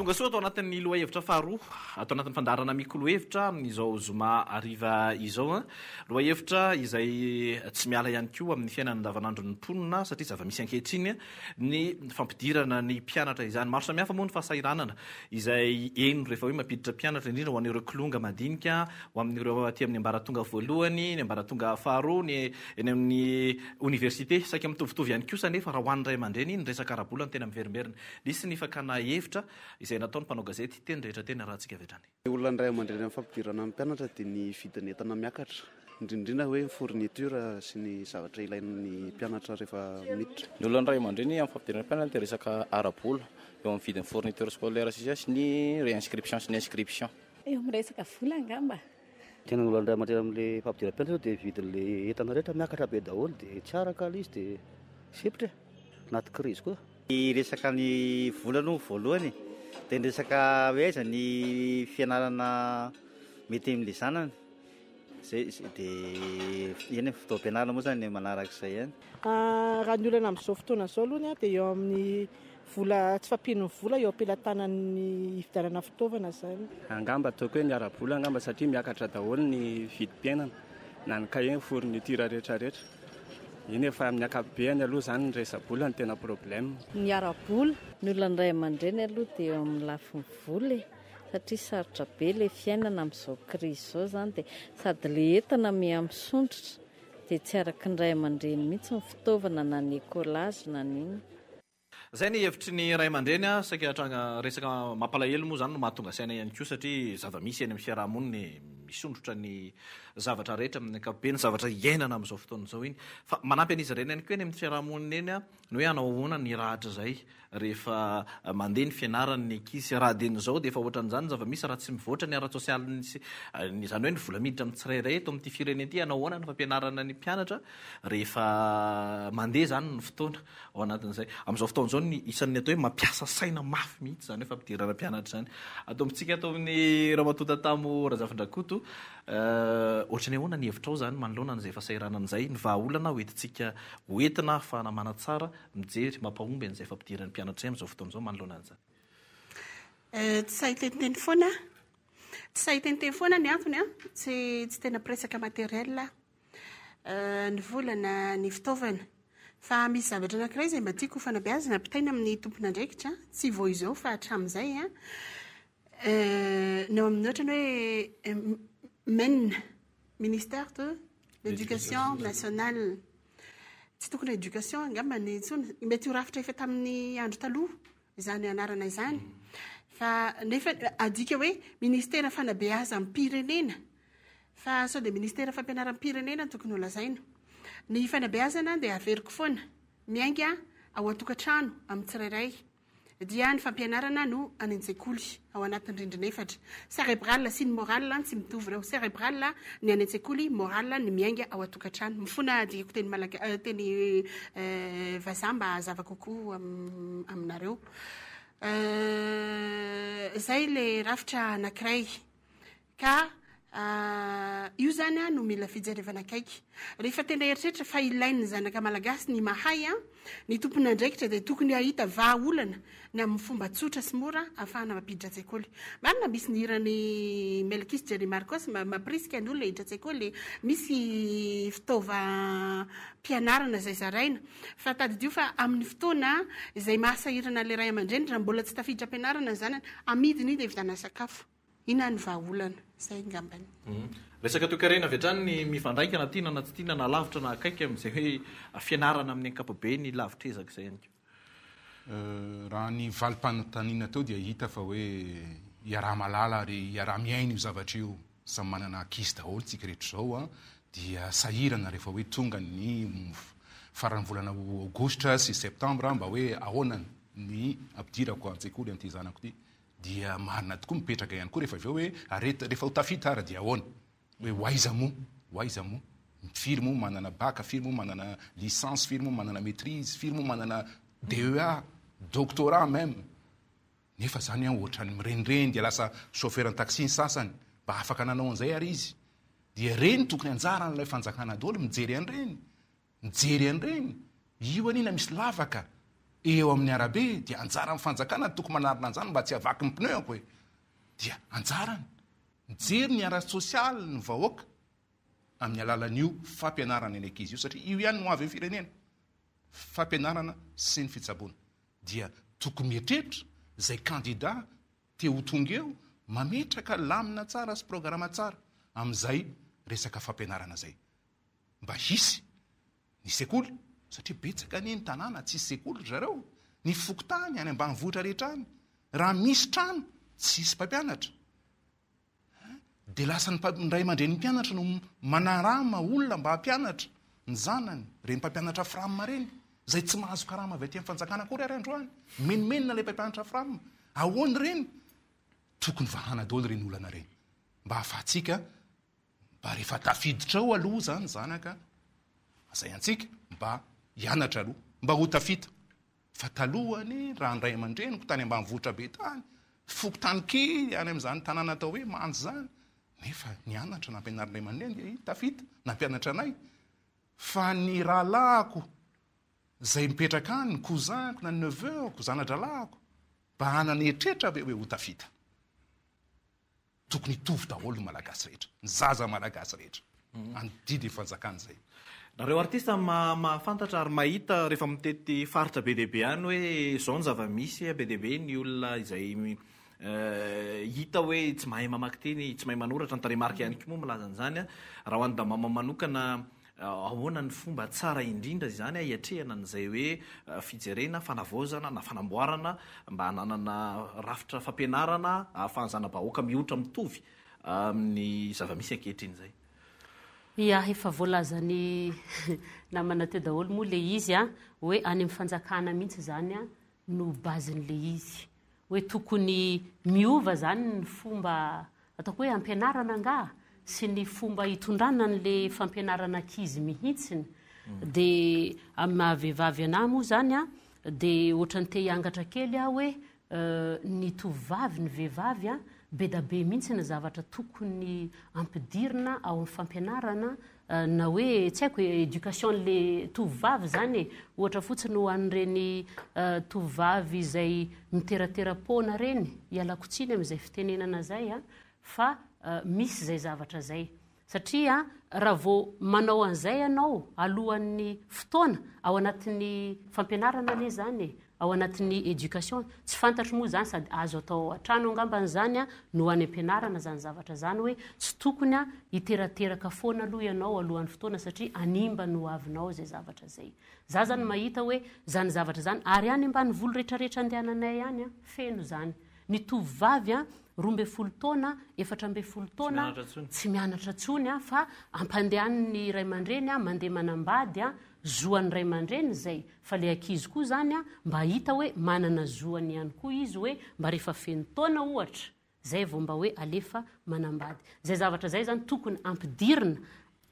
Speaker 1: tonga soa atao anatin'ny loha-hevitra faharoa atao anatin'ny fandarana mikolo-hevitra amin'izao zoma ariva izao loha-hevitra izay tsy miala ihany koa amin'ny fiainana andavanandro ny mponina satria zava-misy ankehitriny ny fampidirana ny mpianatra izany maro samihafa moa ny fahasairanana izay eno rehefa hoe mampiditra mpianatra indrindra ho an'ireo kilonga madinika ho amin'ireo aty amin'ny ambaratonga voalohany ny ambaratonga faharoa ny eny amin'ny université saika mitovitovy ihany kosa nefa raha ho an'ny ray aman-dreny ny resaka arabola ny tena miverimberina nisy ny fakana hevitra izay natao ny mpanao gazety teny rehetra teny rahantsika avetrany
Speaker 12: olona ny ray aman-dreny amin'ny fampidirana amin'ny mpianatra dia ny vidiny entana miakatra indrindrina hoe fourniture sy ny zavatra ilain'ny mpianatra rehefa miditra.
Speaker 7: Ny olona ray aman-dreny amin'ny fampidirana mpianatra dia resaka arabola eo amin'ny vidin'ny fourniture scolaire sy ny réinscription sy ny inscription.
Speaker 11: Eo amin'ny resaka vola angamba.
Speaker 13: Tena ny olona ray aman-dreny amin'ilay fampidirana mpianatra dia vidin'ilay entana rehetra miakatra be daholo dia tsy araka ilay izy dia sepitra anaty crise koa.
Speaker 6: Resaka ny vola no voalohany dia ny resaka hoe aiza ny fianarana mety amin'ilay zanany zay dia eny fitaovam-pianarana moa zany manarak'izay ihany.
Speaker 8: Raha ny olana amin'izao fotoana izao aloha dia eo amin'ny vola tsy fampin'ny vola eo ampelantanan'ny fividianana fitaovana zany.
Speaker 9: Angamba ataoko hoe ny ara-bola angamba satria miakatra daholo ny vidim-piainana na ny cahier fourniture rehetrarehetra. Iny efa amin'ny akapobeany aloha zany ny resa-bola ny tena problème.
Speaker 10: Ny ara-bola ny olona ray aman-dreny aloha dia eo amin'ny lafin'ny vola satria sarotra be ilay fiainana amin'izao crise izao zany dia sady ilay entana mihampisontrotra dia tsy araka ny ray aman-dreny mihitsy ny fitaovana na ny écolage na n'iny.
Speaker 1: Zay ny hevitry ny ray aman-dreny saika hatranga resaka mampalahelo moa zany no mahatonga saina ihany koa satria zava-misy eny amin'ny fiarahamoniny misondrotra ny zavatra rehetra amin'ny ankapobeny zavatra iainana amin'izao fotoana izao iny fa manampy an'izy ireny ihany koa eny amin'ny fiarahamonina eny ny hoe hanao ahoana ny rahatra zay rehefa mandeha ny fianarany ny ankizy raha den'izao dia efa ohatran'izany zava-misy raha tsy mivoatra ny ara-tsosialy zany hoe ny vola miditra amin'ny tsirairay eto amin'ity firenena ity hanao ahoana ny fampianarana ny mpianatra rehefa mandeha zany ny fotoana ao anatin'izay amin'izao fotoana izao ny isan'ny atao hoe mampiasa saina mafy mihitsy zany hoe fampidirana mpianatra zany atao amintsika atao amin'ny Ramatotatamo Razafindrakoto ohatrany ahoana ny hevitra ao zany manoloana n'izay fahasahiranan'izay ny vahaolana hoentintsika hoentina fanamana tsara mijery mampahomby an'izay fampidirana mpianatra zay amin'izao fotoana izao manoloana an'izany.
Speaker 2: Tsy sahiteniteny foana tsy sahiteniteny foana ny antony tsy tena presaka matériel ny volana ny fitaovana fa misy zavatra anankiray izay mba tiako fanabeazana ampitaina amin'ny tompon'andraikitra tsy vao izao fa hatramin'izay ny amin'ny ohatrany hoe MEN ministère de l'éducation nationale tsy tokony éducation angamba ny intsony mety ho rafitra efa tamin'ny andro taloha izany anarana izany fa nefa adika hoe ministère fanabeaza amin'ny pirenena fa sao dia ministère fampianaran'ny pirenena tokony ho lazaina ny fanabeazana dia averiko foana miainga ao an-tokantrano amin'ny tsirairay dia ny fampianarana no any an-tsekoly ao anatin'ny rindrina efatra cérébral sy ny moral tsy mitovy ireo cérébral ny any an-tsekoly moral ny miainga ao an-tokantrano mifona dikako teny vazaha mba hazava kokoa aminareo zay le rafitra anankiray ka io zany no mila fijerevana akaiky rehefa tena eritreritra fa ilain'ny zanaka malagasy ny mahay ny tompony andraikitra dia tokony ahita vahaolana ny amin'ny fomba tsotra sy mora ahafahana mampiditra tsekoly marina misy ny hirany Melkis Jerry Marcos maprisika ny olona hiditra tsekoly misy fitaova mpianarana zay zaraina fa tadidio fa amin'ny fotoana izay mahasahirana le ray aman-dreny raha mbola tsy tafiditra ampianarana zany amidiny dia vidana sakafo ina ny vahaolana zay ngambany
Speaker 1: resaka toekarena avy hatrany ny mifandraikana tiana na tsy tiana na lavitra na akaiky amin'izay hoe fianarana amin'ny ankapobeny lavitra ezaka izay ihany koa
Speaker 5: raha ny valim-panontaniana tao dia hita fa hoe iaraha malala ary iaraha miaina io zavatra io samy manana ankizy daholo tsika rehetra izao dia sahirana rehefa hoe tonga ny farany volana aogostra sy septambra mba hoe ahoana ny ampidirako an-tsekoly an'ity zanako ity dia marina tokoa mipetraka ihany koa rehefa avy eo hoe rehefa ho tafita ara dia ahoana hoe hoaiza mo firy mo manana baka firy mo manana licence firy mo manana maîtrise firy mo manana DEA doctorat même nefa zany ohatrany mirenireny dia lasa chauffeur taxi ny sasany mba afaka nanao an'izay ary izy dia reny tokony anjara n'ilay fanjakana daholo mijery an'ireny io anina misy lavaka eo amin'ny arabe dia anjara amin'ny fanjakana tokony manarina an'izany mba tsy havaky ny pneu ako hoe dia anjarany mijery ny ara-sosialy ny vahoaka amin'ny alalan'io fampianarana ny ankizy io satria io ihany no avy amin'ny firenena fampianarana sy ny fitsaboana dia tokony mietreritra zay candidat te ho tonga eo mametraka lamina tsara sy programa tsara amin'izay resaka fampianarana zay mba hisy ny sekoly satria betsaka ny tanàna tsisy sekoly zareo ny fokotany any ambanivohitra rehetra any raha misy trano tsisy mpampianatra dia lasa nyray aman-dreny mpianatra no manarama olona mba hampianatra ny zanany reny mpampianatra frama reny zay tsy mahazo karama avy aty amin'ny fanjakana akory ary androany menimenina ilay mpampianatra frama ahoany reny tokony vahana daholo reny olana reny mba hafahatsika mba rehefa tafiditra ao aloha zany zanaka zay antsika mba hianatra aloha mba ho tafita fa talohany raha nyray aman-dreniko tany ambanivohitra be tany foko tany kely any amin'izany tanàna atao hoe manjy zany nefa nianatra nampianarinay aman-dreny dia tafita nampianatra anay fa ny rahalahako zay mipetraka any ny kouzanko na neveoko zanadralahako mba hananetretra be hoe ho tafita tokony hitovy daholo malagasy rehetra ny zaza malagasy rehetra andidy fanjakan'izay
Speaker 1: nareo artista mahafantatra ary mahita rehefa mitety faritra be deaibe any hoe zao ny zava-misy be deaibe ny olona izay hita hoe tsy mahay mamaky teny tsy mahay manoratra ny taremarika ihany koa moa milazan'izany raha ho any da mama manokana ahoana ny fomba tsara indrindra zany hiatrehana n'izay hoe fijerena fanavaozana na fanamboarana mba hananana rafitra fampianarana ahafahazana bahoaka mihoatra mitovy amin'ny zava-misy ankehitriny zay
Speaker 3: ia efa voalazany namana teo daholo moa le izy a hoe any amin'ny fanjakana mihitsy zany a no bazin'le izy hoe tokony miova zany ny fomba ataoko hoe ampianarana nga sy ny fomba hitondrana n'le fampianarana ankizy mihitsiny dia amin'ny mahavehivavy anah moa zany a dia ohatra ny te hiangatra kely a hoe ny tovavy ny vehivavy a be da be mihitsy ny zavatra tokony ampidirina ao amin'ny fampianarana na hoe tsy haiko éducation le tovavy zany ohatra fotsiny ho an'ireny tovavy izay miteraterapona reny hialakotsiny amin'izay fitenenana zay a fa misy zay zavatra zay satria raha vao manao an'izay ianao alohan'ny fotoana ao anatin'ny fampianarana ane zany ao anatin'ny éducation tsy fantatro moa zany sady azo atao atrano angamban'izany a no any ampianarana zany zavatra zany hoe tsy tokony a hiterateraka foana aloha ianao alohan'ny fotoana satria animba no avinao zay zavatra zay za zany mahita hoe zany zavatra zany ary any ambany volo rehetrarehetra andehananay any a feno zany ny tovavy a 12 taona 14 taona tsy mianatra tsony a fa ampandehan'ny ray aman-dreny a mandeha manambady a zoan'ny ray aman-dreny zay fa le ankizy koa zany a mba hita hoe manana zoany ihany koa izy hoe mba rehefa feno taona ohatra zay vao mba hoe alefa manambady zay zavatra zay zany tokony ampidirina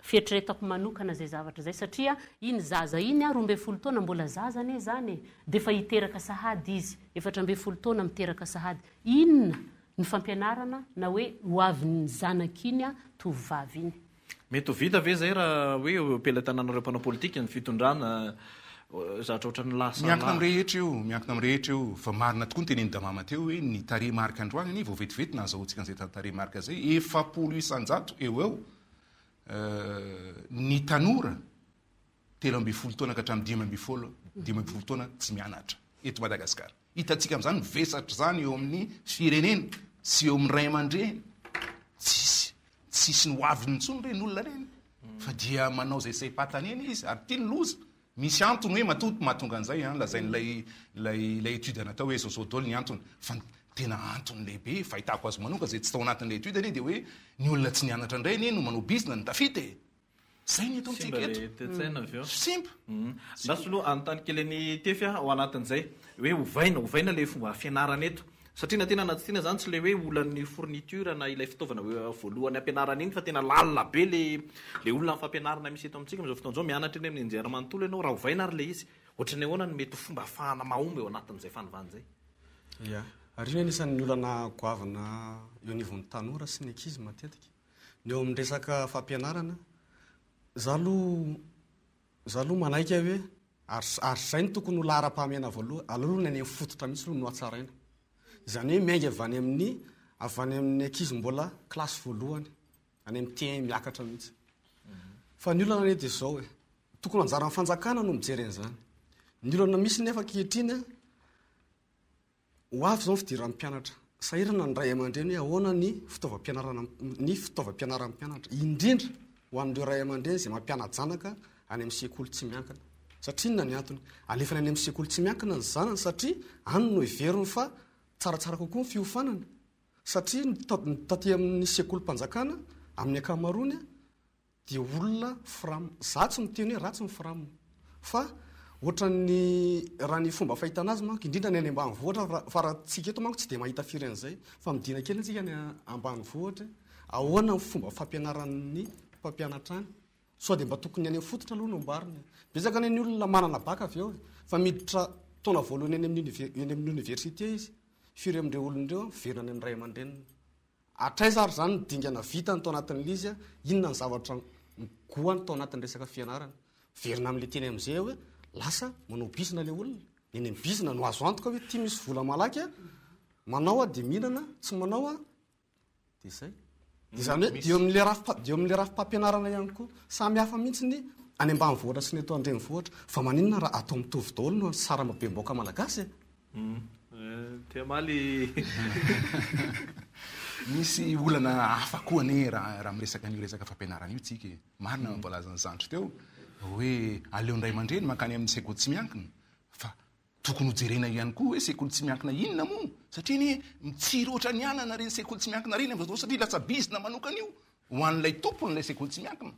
Speaker 3: fietretako manokana zay zavatra zay satria iny zaza iny a 12 taona mbola zaza ane zany dia fa hiteraka sahady izy 14 taona miteraka sahady inona ny fampianarana na hoe hoavin'ny zanak'iny a tovavy iny
Speaker 1: mety ho vita ve zay raha hoe pelatananareo mpanao politika ny fitondrana zatra ohatran'ny lasa
Speaker 5: miankina amin'ny rehetra io fa marina tokoa ny teneny damama teo hoe ny taremarika androany any vao vetivety na azahoantsika an'izay taremarika zay 700 eo ny tanora 13 taona ka hatramin'ny 15 taona tsy mianatra eto Madagasikara hitantsika amin'izany mivesatra zany eo amin'ny firenena sy eo amin'ny ray aman-dreny tsisy ny hoaviny ntsony reny olona reny fa dia manao zay saim-patany eny izy ary tia ny loza misy antony hoe mahatonga an'izay lazay étude natao hoe zozodolo ny antony fa tena antony lehibe fahitako azo manoka zay tsy tao anatin'le étude anie dia hoe ny olona tsy nianatra indray anie no manao bizina ny tafita zay ny ataontsika eto simpa
Speaker 1: ndaso aloha anontany kely ny tefy ao anatin'izay hoe hovaina le fomba fianarana eto satria na tena anaty zany tsy le hoe olan'ny fourniture na ilay fitaovana voalohany ampianarana iny fa tena lalina be le olona ny fampianarana misy eto amintsika am'izao fotoana zao mianatra eny amin'ny anjera manontolo ianao raha hovaina ary le izy ohatrany ahoana ny mety fomba ahafahana mahomby eo anatin'izay fanovany zay
Speaker 4: ia ary io anisan'ny olana goavana eo anivon'ny tanora sy ny ankizy matetika ny eo amin'ny resaka fampianarana za aloha manaiky hoe ary zay ny tokony ho lara-pahamena aloha ny any amin'ny fototra mihitsy aloha no atsaraina zany hoe miainga avy any amin'ny ankizy mbola klasy voalohany any amin'ny tien miakatra mihitsy fa ny olana ane dia zao hoe tokony anjara amin'ny fanjakana no mijeren'izany ny olana misy nefa kehitriny ho avy zao ny fidirana mpianatra sahirana ny ray aman-dreny hoe ahoana ny fitaovam-pianarana mpianatra indrindra ho an'ireo ray aman-dreny zay mampiana-janaka any amin'ny sekoly tsy miankina satria inona ny antony alefany any amin'ny sekoly tsy miankina ny zanany satria any no heveriny fa tsaratsara kokoa ny fiofanana satria taty amin'ny sekolim-panjakana amin'ny akamaroany dia olona za tsy miteny hoe ratsy ny firamina fa ohatrany raha ny fomba fahitana azy manko indrindra ny any ambanivohitra fa raha tsika eto manko tsy dia mahita firy an'izay fa midina kely antsika ny ambanivohitra ahoana ny fomba fampianaran'ny mpampianatra any sao dia mba tokony any fototra aloha no mbariny betsaka ny olona manana baka avy eo fa miditra taona voalohany eny amin'ny université izy firy amin'ireo olon'ireo verina ny ray aman-dreniny atraiza ary zany nydingana vitany tao anatin'l izy inona ny zavatra goany tao anatin'ny resaka fianarana verina amin'le teny amin'izay hoe lasa manao bizina le olona eny amin'ny bizina no azo antoka hoe tia misy vola malaky manao dia mihinana tsy manao dia zay dia zany hoe dio amin'le raha-mpampianarana ihany koa samy hafa mihitsy ny any ambanivohitra sy ny eto andrenivohitra fa maninona raha atao mitovy daholo no sara mabemboaka malagasy
Speaker 1: tiamaly
Speaker 5: misy olana hafa koa ane raha miresaka an'io resaka fampianarana io tsika marina mambolazany zandry teo hoe aleo ndray aman-dreny makany amin'ny sekoly tsy miankina fa tokony hojerena ihany koa hoe sekoly tsy miankina inona moa satria ny mitsiry ohatra ny anana reny sekoly tsy miankina reny satria lasa bizina manokana io ho an'ilay tompon'ilay sekoly tsy miankina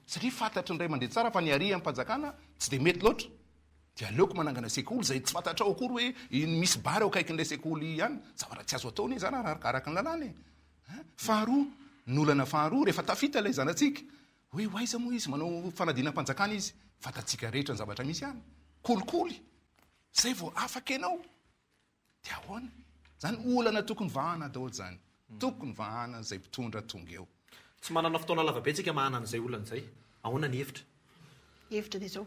Speaker 5: satria fantatry ny ray aman-dreny tsara fa ny ary am-panjakana tsy dia mety loatra dia aleoko manangana sekoly zay tsy fantatra ao akory hoe misy bary ao akaikin'ilay sekoly ihany zavatra tsy azo ataony zany araka ny lalàna faharoa ny olana faharoa rehefa tafita ilay zanatsika hoe hoaiza moa izy manao fanadinam-panjakana izy fantatsika rehetra ny zavatra misy any kolikoly zay vao afaka ianao dia ahoana zany olana tokony vahana daholo zany tokony vahana zay mpitondra tonga eo
Speaker 1: tsy manana fotoana lavabe tsika mahana an'izay olana zay ahoana ny
Speaker 2: hevitra dia zao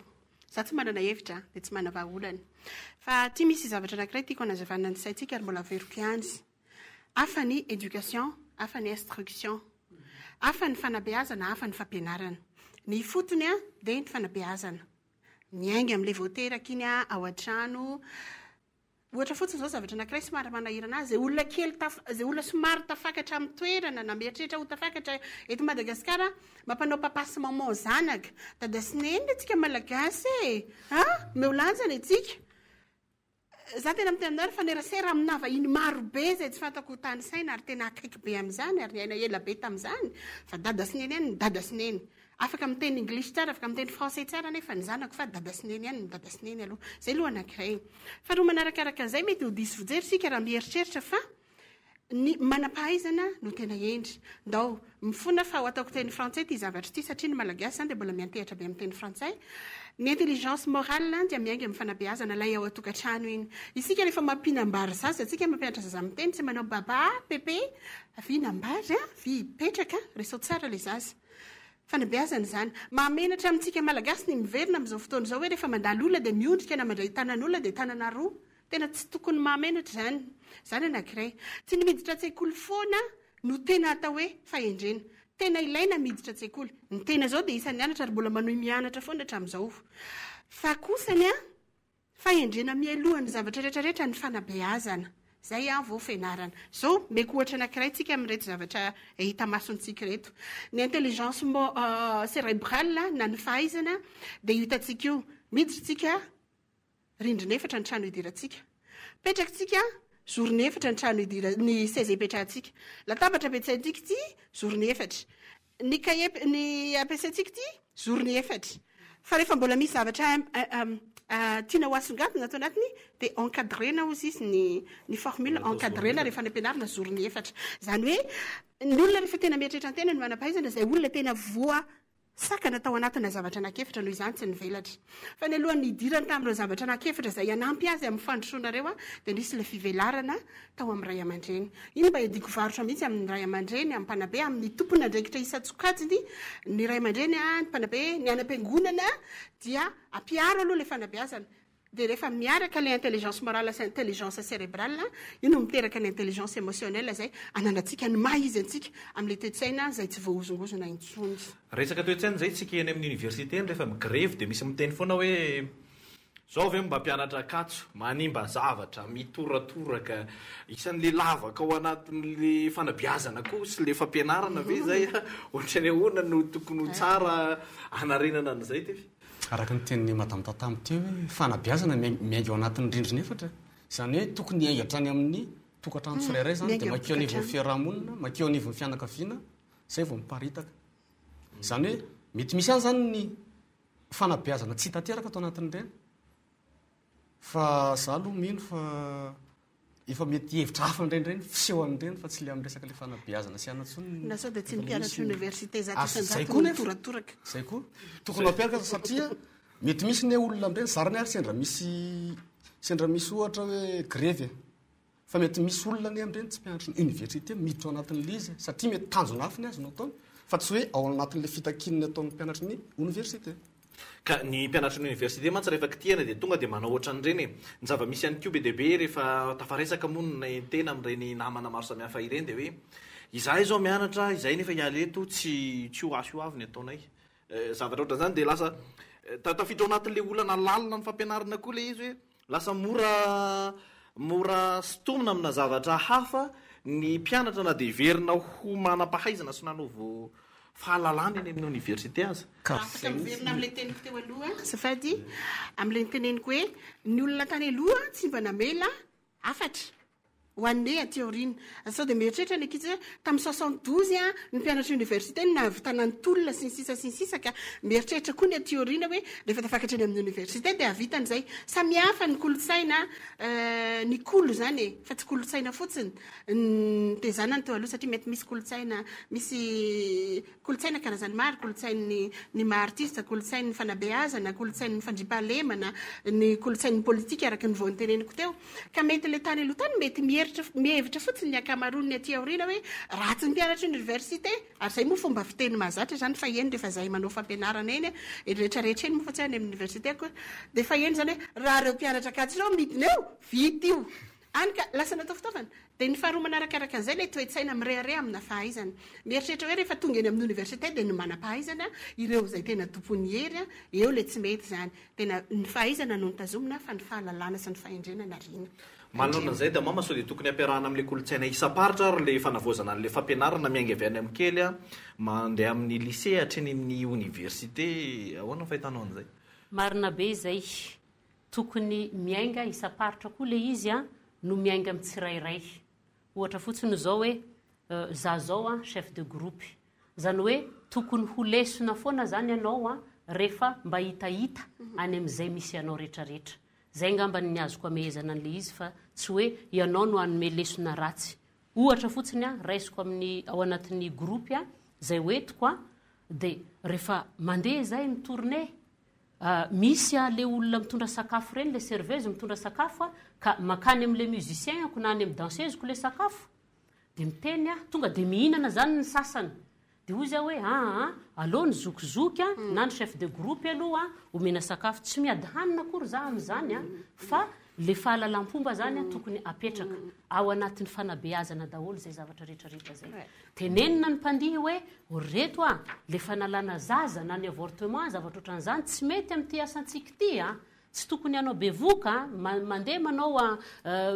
Speaker 2: za tsy manana hevitra dia tsy manana vahaolany fa tia misy zavatra anankiray tiako anazavana ny saintsika ary mbola veroko ihany hafa ny éducation hafa ny instruction hafa ny fanabeazana hafa ny fampianarana ny fotony dia ny fanabeazana miainga amin'ilay voateraka iny ao an-trano ohatra fotsiny zao zavatra anankiray somary manahirana azy zay olona kely zay olona somary tafakatra amin'ny toerana na mieritreritra ho tafakatra eto Madagasikara mampanao papasement zanaka dadasineny tsika malagasy meolanjana itsika za tena mitenanary fa nerasera aminava iny maro be zay tsy fantako tany saina ary tena akaiky be amin'izany ary niaina ela be tamin'izany fa dadasineny ihany ny dadasineny afaka miteny anglisy tsara afaka miteny français tsara nefa ny zanako fa dadasineny ihany ny dadasineny aloha zay aloha anankiray fa roa manarakaraka an'izay mety ho diso fijery sika raha mieritreritra fa ny manam-pahaizana no tena endry ndao mifona fa ho ataoko teny frantsay ty zavatra ty satria ny malagasy zany dia mbola miantehatra be amin'ny teny frantsay ny intelligence morale dia miainga amin'ny fanabeazana lay ao atokantrano iny isika rehefa mampinambary zaza atsika mampianatra zaza amin'ny teny tsy manao baba pepe vinambary vipetraka resao tsara le zaza fanabeazana zany mamenatra amintsika malagasy ny miverina amin'izao fotoana zao hoe rehefa mandalo olona dia miondrika na mandray tanan'olona dia tanana roa tena tsy tokony mamenatra zany anankiray tsy ny miditra tsekoly foana no tena atao hoe fahendrena tena ilaina miditra tsekoly ny tena zao dia isan'ny anatra ary mbola manohy mianatra foana hatramin'izao fa kosany fahendrena mialohan'ny zavatra rehetrarehetra ny fanabeazana zay vao fianarana zao meko ohatra anankiray tsika amin'reto zavatra hita masontsika reto ny intelligence cérébrale na ny fahaizana dia hitatsika io miditra tsika rindrina efatra ny trano idirantsika petraka tsika zorony efatra ny trano ny seza ipetrahantsika latabatra ampiasaintsika ty zorony efatra ny ny ampiasaintsika ty zorony efatra fa rehefa mbola misy zavatra tiana ho asongatona atao anatiny dia encadrena ozy izy ny formule encadrena rehefa ny ampianarina zorony efatra zany hoe ny olona rehefa tena mieritreritra ny tena ny manam-pahaizana zay olona tena voa sakana tao anatina zavatra anakefitra noho izany tsy nivelatra fa ny alohan'ny idirany tamin'ireo zavatra anakefitra zay anampy azy amin'ny fandrosoana dia nisy le fivelarana tao amin'ny ray aman-dreny iny mba ediko varotra mihitsy amin'ny ray aman-dreny amin'ny mpanabe amin'ny tompona andraikitra isa-tsokajiny ny ray aman-dreny ny mpanabe ny anam-piangonana dia ampiaro aloha le fanabeazana dia rehefa miaraka le intelligence morale sy intelligence cérébrale io no miteraka ny intelligence émotionnelle zay ananatsika ny maha izy antsika amin'le toetsaina zay tsy voahozongozona intsony
Speaker 1: resaka toetsaina zay tsika eny amin'ny université ny rehefa migrevy dia misy miteny foana hoe zao ve mba mpianatra akatso manimba zavatra mitoratoraka isan'le lavaka ao anatin'le fanabeazana koa sy le fampianarana ve zay ohatrany ahoana no tokony ho tsara anarenana an'izay tefy
Speaker 4: araka ny teniny madame tatamy teo hoe fanabeazana miainga ao anatin'ny rindrina efatra izany hoe tokony aingatra any amin'ny tokantrano tsirairay zany dia makeo anivon'ny fiarahamonina makeo anivon'ny fianakaviana zay vao miparitaka zany hoe mety misy any zany ny fanabeazana tsy tanteraka atao anatin'ireny fa za aloha mino fa efa mety hevitra hafa nirendreny fiseho an'ireny fa tsy le amin'ny resaka le fanabeazana sy anatsony
Speaker 2: na sao dia tsy nipianatra université
Speaker 4: zay koa tokony mampiaraka satria mety misy ny olona amin'ireny zarany ary sendra misy ohatra hoe grevy fa mety misy olona ny amin'ireny tsy mpianatra ny université miditra ao anatin'le izy satria mety tanjona hafa ny azonao ataony fa tsy hoe ao anatin'le fitakininy ataon'ny mpianatra ny université
Speaker 1: ka ny mpianatra ny université mantsy rehefa kitihana dia tonga dia manao ohatran' ireny ny zava-misy ihany koa be deaibe rehefa tafaresaka monina tena amin'ireny namana maro samihafa ireny dia hoe izahay zao mianatra izay nefa ialeto tsy ho asy ho avy ny ataonay zavatra ohatran'izany dia lasa tafiditra ao anatin'le olana lalina ny fampianarana koa le izy hoe lasa mora sitomina amina zavatra hafa ny mpianatra na dia verina ho manam-pahaizana sy nanaovo fahalalana eny amin'ny université azy
Speaker 2: afaka miverina amin'ilay teniko teo aloha safady amin'ilay teneniko hoe ny olona tany aloha tsy mba namela afatra ho anne aty aoriana sao dia mieritreritra ny ankizy hoe tamin'ny 72 ny mpianatra université nahavitana ny tolona sy ny sisa ka mieritreritra koa ny aty aoriana hoe rehefa tafakatra eny amin'ny université dia havitany izay samihafa ny kolotsaina ny kolo zany e fa tsy kolotsaina fotsiny tezana ny teo aloha satria mety misy kolotsaina karazany maro kolotsain'ny maartiste kolotsain'ny fanabeazana kolotsain'ny fandripahalemana ny kolotsain'ny politika araka ny voanyteneniko teo ka mety le tany aloha tany mety mihevitra fotsiny ny akamaroniny aty aoriana hoe ratsy ny mpianatra université ary zay moa fomba fiteny mahazatra zany fa eny rehefa zay manao fampianarana eny rehetrarehetra eny moa fa tsy any amin'ny université koa dia fa eny zany hoe raha reo mpianatra akatsy reo midina eo vita io any ka lasa natao fitaovana dia ny faharoa manarakaraka an'izay le toetsaina mirearea amina fahaizana mieritreritra hoe rehefa tonga eny amin'ny université dia ny manam-pahaizana ireo zay tena tompony hery eo le tsy mety zany tena ny fahaizana no nitazomina fa ny fahalalana sy ny fahendrenana riana
Speaker 1: manona an'izay da mama sao dia tokony ampiarahana amin'le kolotsaina isa-paritra ary le fanavozana an'le fampianarana miainga avy any amin'ny kely mandeha amin'ny lycée hatreny amin'ny université ahoana ny fahitanao an'izay
Speaker 3: marina be izay tokony miainga isa-paritra koa le izy no miainga amin'ny tsirairay ohatra fotsiny zao hoe za zao chef de groupe zany hoe tokony ho lesona foana zany ianao rehefa mba hitahita any amin'izay misy ianao rehetrarehetra zay ngamba ny azoko amehezana an'le izy fa tsy hoe ianao no anome lesona ratsy ohatra fotsiny raisiko amin'ny ao anatin'ny groupe zay hoetiko dia rehefa mandeha zay mitourné misy le olona mitondra sakafo reny le serveuse mitondra sakafo ka makany amin'le musicien ko na any amin'ny danseuse ko le sakafo dia miteny tonga dia mihinana zany ny sasany dia ozy hoe aloha ny zokizoky na ny chef de groupe aloha omena sakafo tsy miady hanina akory za amin'izany fa le fahalalam-pomba zany tokony apetraka ao anatin'ny fanabeazana daholo zay zavatra rehetrarehetra zay tenenina ny mpandihy hoe reto le fanalana zaza na ny avortement zavatra ohatran'izany tsy mety amin'ity asantsika ity tsy tokony anao bevoka mandeha manao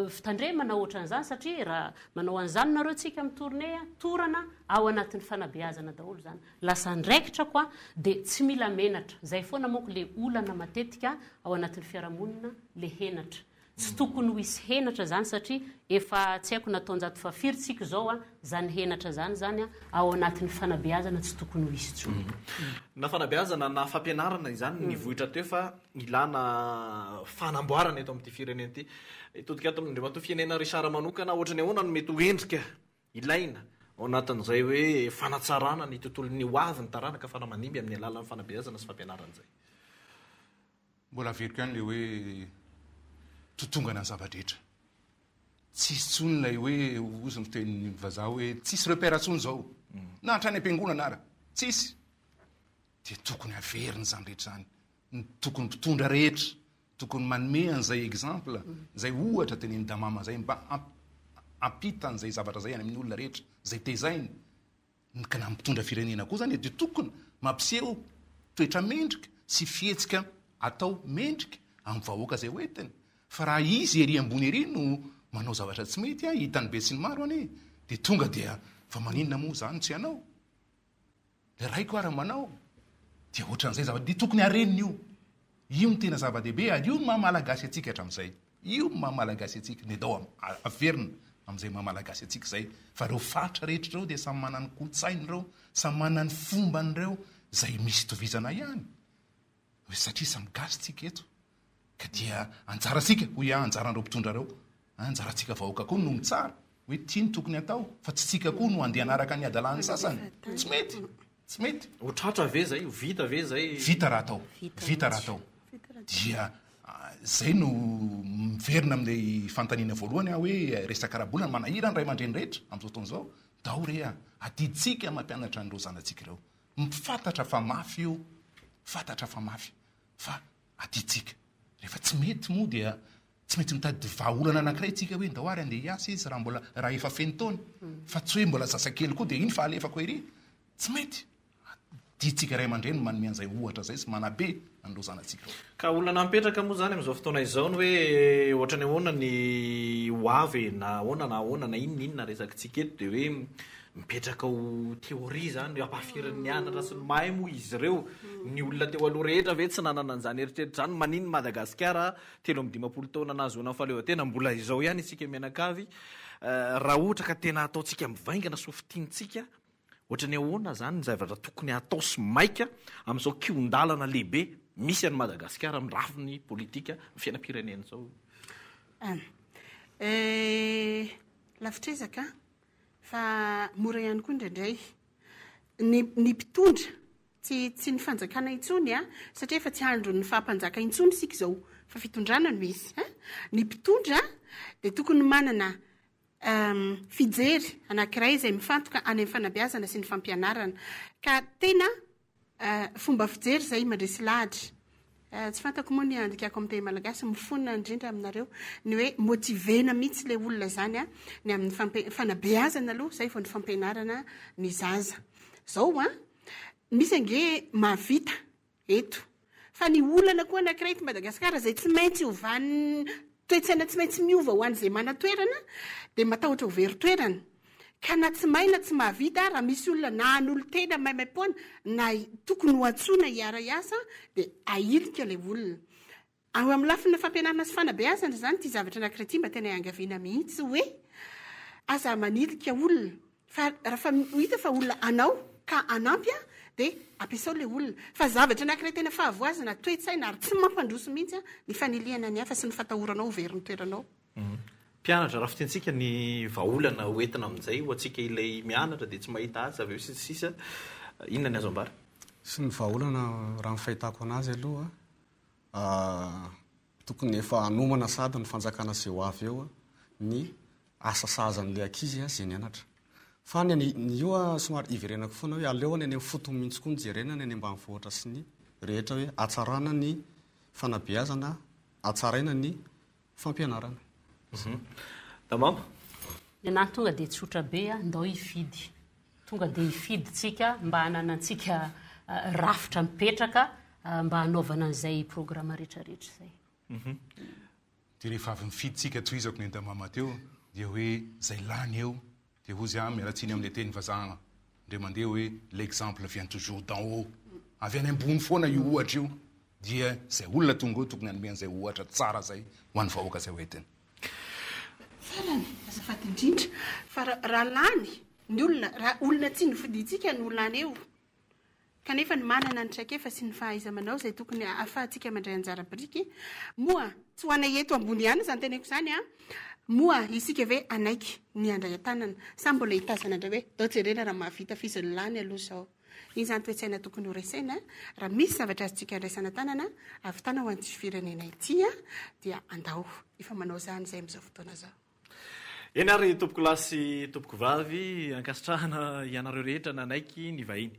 Speaker 3: fitandremana ohatran'izany satria raha manao an'izany nareo tsika amin'ny tourné torana ao anatin'ny fanabeazana daholo zany lasa ndraikitra koa dia tsy mila menatra zay foana moko le olana matetika ao anatin'ny fiarahamonina le henatra tsy tokony ho isy henatra zany satria efa tsy haiko nataonjato fafiritsika zao zany henatra zany ao anatin'ny fanabeazana tsy tokony ho isy tsony
Speaker 1: na fanabeazana na fampianarana izany ny vohitra teo fa ilana fanamboarana eto amin'ity firenena ity todika ato amin'andriamanto fianena risara manokana ohatrany ahoana no mety ho endrika ilaina ao anatin'izay hoe fanatsarana ny tontolon'ny hoavy ny taranaka fanamanimby amin'ny alalan'ny fanabeazana sy fampianarana zay
Speaker 5: mbola veriko ihany le hoe totongana ny zavadrehetra tsisy tsony lay hoe ozy ny fiteny vazaha hoe tsisy repère tsony zao na hatrany am-piangona nara tsisy dia tokony averiny zany rehetra zany tokony mpitondra rehetra tokony manome an'izay exemple zay ohatra teneny damama zay mba ampitan'izay zavatra zay any amin'ny olona rehetra zay tezainy ka na mpitondra firenena koa zany dia tokony mampiseho toetra mendrika sy fihetsika atao mendrika amin'ny vahoaka zay hoentiny fa raha izy ery ambony ery no manao zavatra tsy mety hitany be sy ny maro ane dia tonga dia fa maninona moa zany tsy anao le raiko ara manao dia ohatran'izay zavatra dia tokony areniny io ny tena zava-dehibe ary io ny mahamalagasy atsika hatramin'izay io ny mahamalagasy atsika ny dao averina amin'izay mamalagasy atsika zay fa reo fatra rehetra reo dia samy manany kolotsainy reo samy manany fomban'ireo zay misy tovizana ihany satria samy gasitsika eto ka dia anjarasika hoy anjaran'ireo mpitondra reo anjarantsika vahoaka koa no mitsara hoe tia ny tokony atao fa tsy tsika koa no andeha anaraka ny adalany sasany tsy mety
Speaker 1: otratra ve zay vita ve zay
Speaker 5: vita raha atao dia zay no miverina amin'ilay fantaniana voalohany hoe resaka rahabolana manahira ny ray aman-dreny rehetra amin'izao taona zao dao re adiditsika mampianatra n'ireo zanatsika ireo mifantatra fa mafy io fantatra fa mafy fa adiditsika rehefa tsy mety moa dia tsy mety mitady vahaolana anankiray tsika hoe ndahoary andeha hiasa izy raha efa feno taony fa tsy hoe mbola zasakely koa dia iny fahalefako ery tsy mety ditsika ray aman-dreny manome an'izay ohatra zay sy manabe an'ireo zanatsika reo
Speaker 1: ka olona mipetraka moa zany amin'izao fotoana izao ny hoe ohatra ny ahoana ny hoavy na ahoana na inona resakitsika eto dia hoe mipetraka ho teoria zany ampafirin'ny anatra sy ny mahay moa izy ireo ny olona teo aloha rehetra ve tsy nanana an'izany eritreritra zany maniny Madagasikara 3-5 taona nahazoana fahaleovantena mbola izao ihany isika mianakavy raha ohatra ka tena ataontsika mivaingana sofitinitsika ohatra ny ahoana zany ny zavatra tokony atao sy maika amin'izao kiondalana lehibe misy any Madagasikara mirafy ny politika ny fiainam-pirenena zao
Speaker 2: lafitrezaka fa mora ihany koa indraindray ny mpitondra tsy ny fanjakana intsony satria efa tsy handro ny fahampanjaka intsony sika zao fa fitondrana no izy ny mpitondra dia tokony manana fijery anankiray izay mifantoka any amin'ny fanabeazana sy ny fampianarana ka tena fomba fijery zay mandresy lahatra tsy fantako moa ny andikako amin'ny teny malagasy mifonina indrindra aminareo ny hoe motivena mihitsy le olona zany ny amin'ny fanabeazana aloha zay vao ny fampianarana ny zaza zao misy ange mahavita eto fa ny olana koa anankiray eto Madagasikara zay tsy maintsy hovany toetsaina tsy maintsy miova ho an'izay manatoerana dia matahotra ho verotoerana ka na tsy maina tsy mahavita raha misy olona na an'olo tena maimaipoana na tokony ho antsoina hiara-iasa dia ahilika le olona ao amin'ny lafina fampianarana sy fanabeazana zany ty zavatra anankiray ty mba tena iangaviana mihitsy hoe aza manilika olona fa raha hita fa olona anao ka anampy dia ampiasao le olona fa zavatra anankiray tena fahavoazana toetsaina ary tsy mampandroso mihitsy ny faniliana ny hafa sy ny fatahoranao ho very ny toeranao
Speaker 1: mpianatra raha fitentsika ny vahaolana hoentina amin'izay ho atsika ilay mianatra dia tsy mahita azy avy eo sisa inona ny azo ambara
Speaker 4: sy ny vahaolana raha mifahitako anazy aloha tokony efa anomana sady ny fanjakana sy ho avy eo ny asasazan'le ankizy zay nianatra fa ny io somary iverenako foana hoe aleo ny any amin'ny fotony mihitsy koa nyjerena ny any ambanivohitra sy ny rehetra hoe atsarana ny fanabeazana atsaraina ny fampianarana
Speaker 1: tamama
Speaker 3: ny anahy tonga dia tsotra be ndao hifidy tonga dia hifidyntsika mba hananantsika rafitra mipetraka mba hanaovana an'izay programa rehetrarehetra zay
Speaker 5: dia rehefa avy mifidyntsika toizako ny entamama teo dia hoe zay lany eo dia hozy miaratsiny amin'ilay teny vazana ndre mandeha hoe l'exemple vient toujours d'en haut avy any ambony foana io ohatra io dia zay olona tonga eo tokony hanome an'izay ohatra tsara zay ho an'ny vahoaka zay hoentiny
Speaker 2: farany azafady indrindra fa raha lany ny olona raha olona tsy nifidintsika ny olany eo kanefa ny manana ny traikefa sy ny fahaiza-manao zay tokony ahafahantsika mandray anjara biriky moa tsy ho anay eto ambony ihany zany teneko zany moa isika ve anaiky ny andray an-tanana sa mbola hitazana indray hoe dao jerena raha mahavita fiziny lany aloha zao iny zany toetsaina tokony ho resaina raha misy zavatra azotsika andraisana tanana avy tana ho antsy firenena ity dia andao efa manao zany zay amin'izao fotoana zao
Speaker 1: eny ary tompoko lasy tompoko vavy ankasitrahana ianareo rehetra nanaiky ny vahiny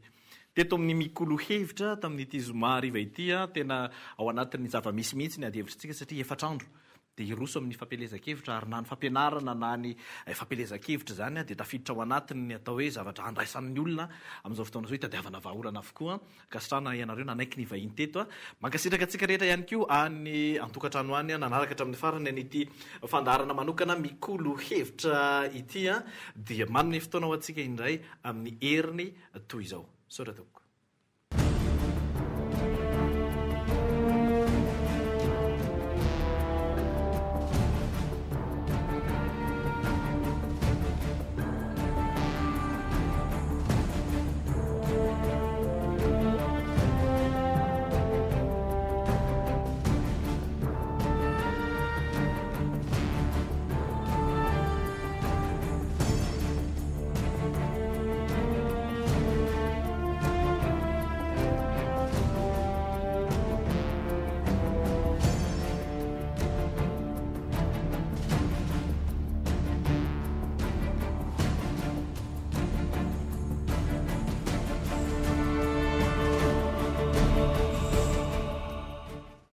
Speaker 1: teto amin'ny mikolo hevitra tamin'ity zoma riva ity tena ao anatin'ny zava-misy mihitsy ny adihevitrintsika satria efatrandro dia iroso amin'ny fampelezan-kevitra ary na ny fampianarana na ny fampelezan-kevitra zany dia tafiditra ao anatiny ny atao hoe zavatra andraisan'ny olona amin'izao fotoana zao hitadiavana vahaolana avokoa kasitrana ianareo nanaiky ny vahiny teto mankasitraka atsika rehetra ihany koa any antokatrano any nanaraka hatramin'ny farany anyity fandarana manokana mikolo hevitra ity dia manana fotoana ho atsika indray amin'ny heriny toy izao saotra tompoko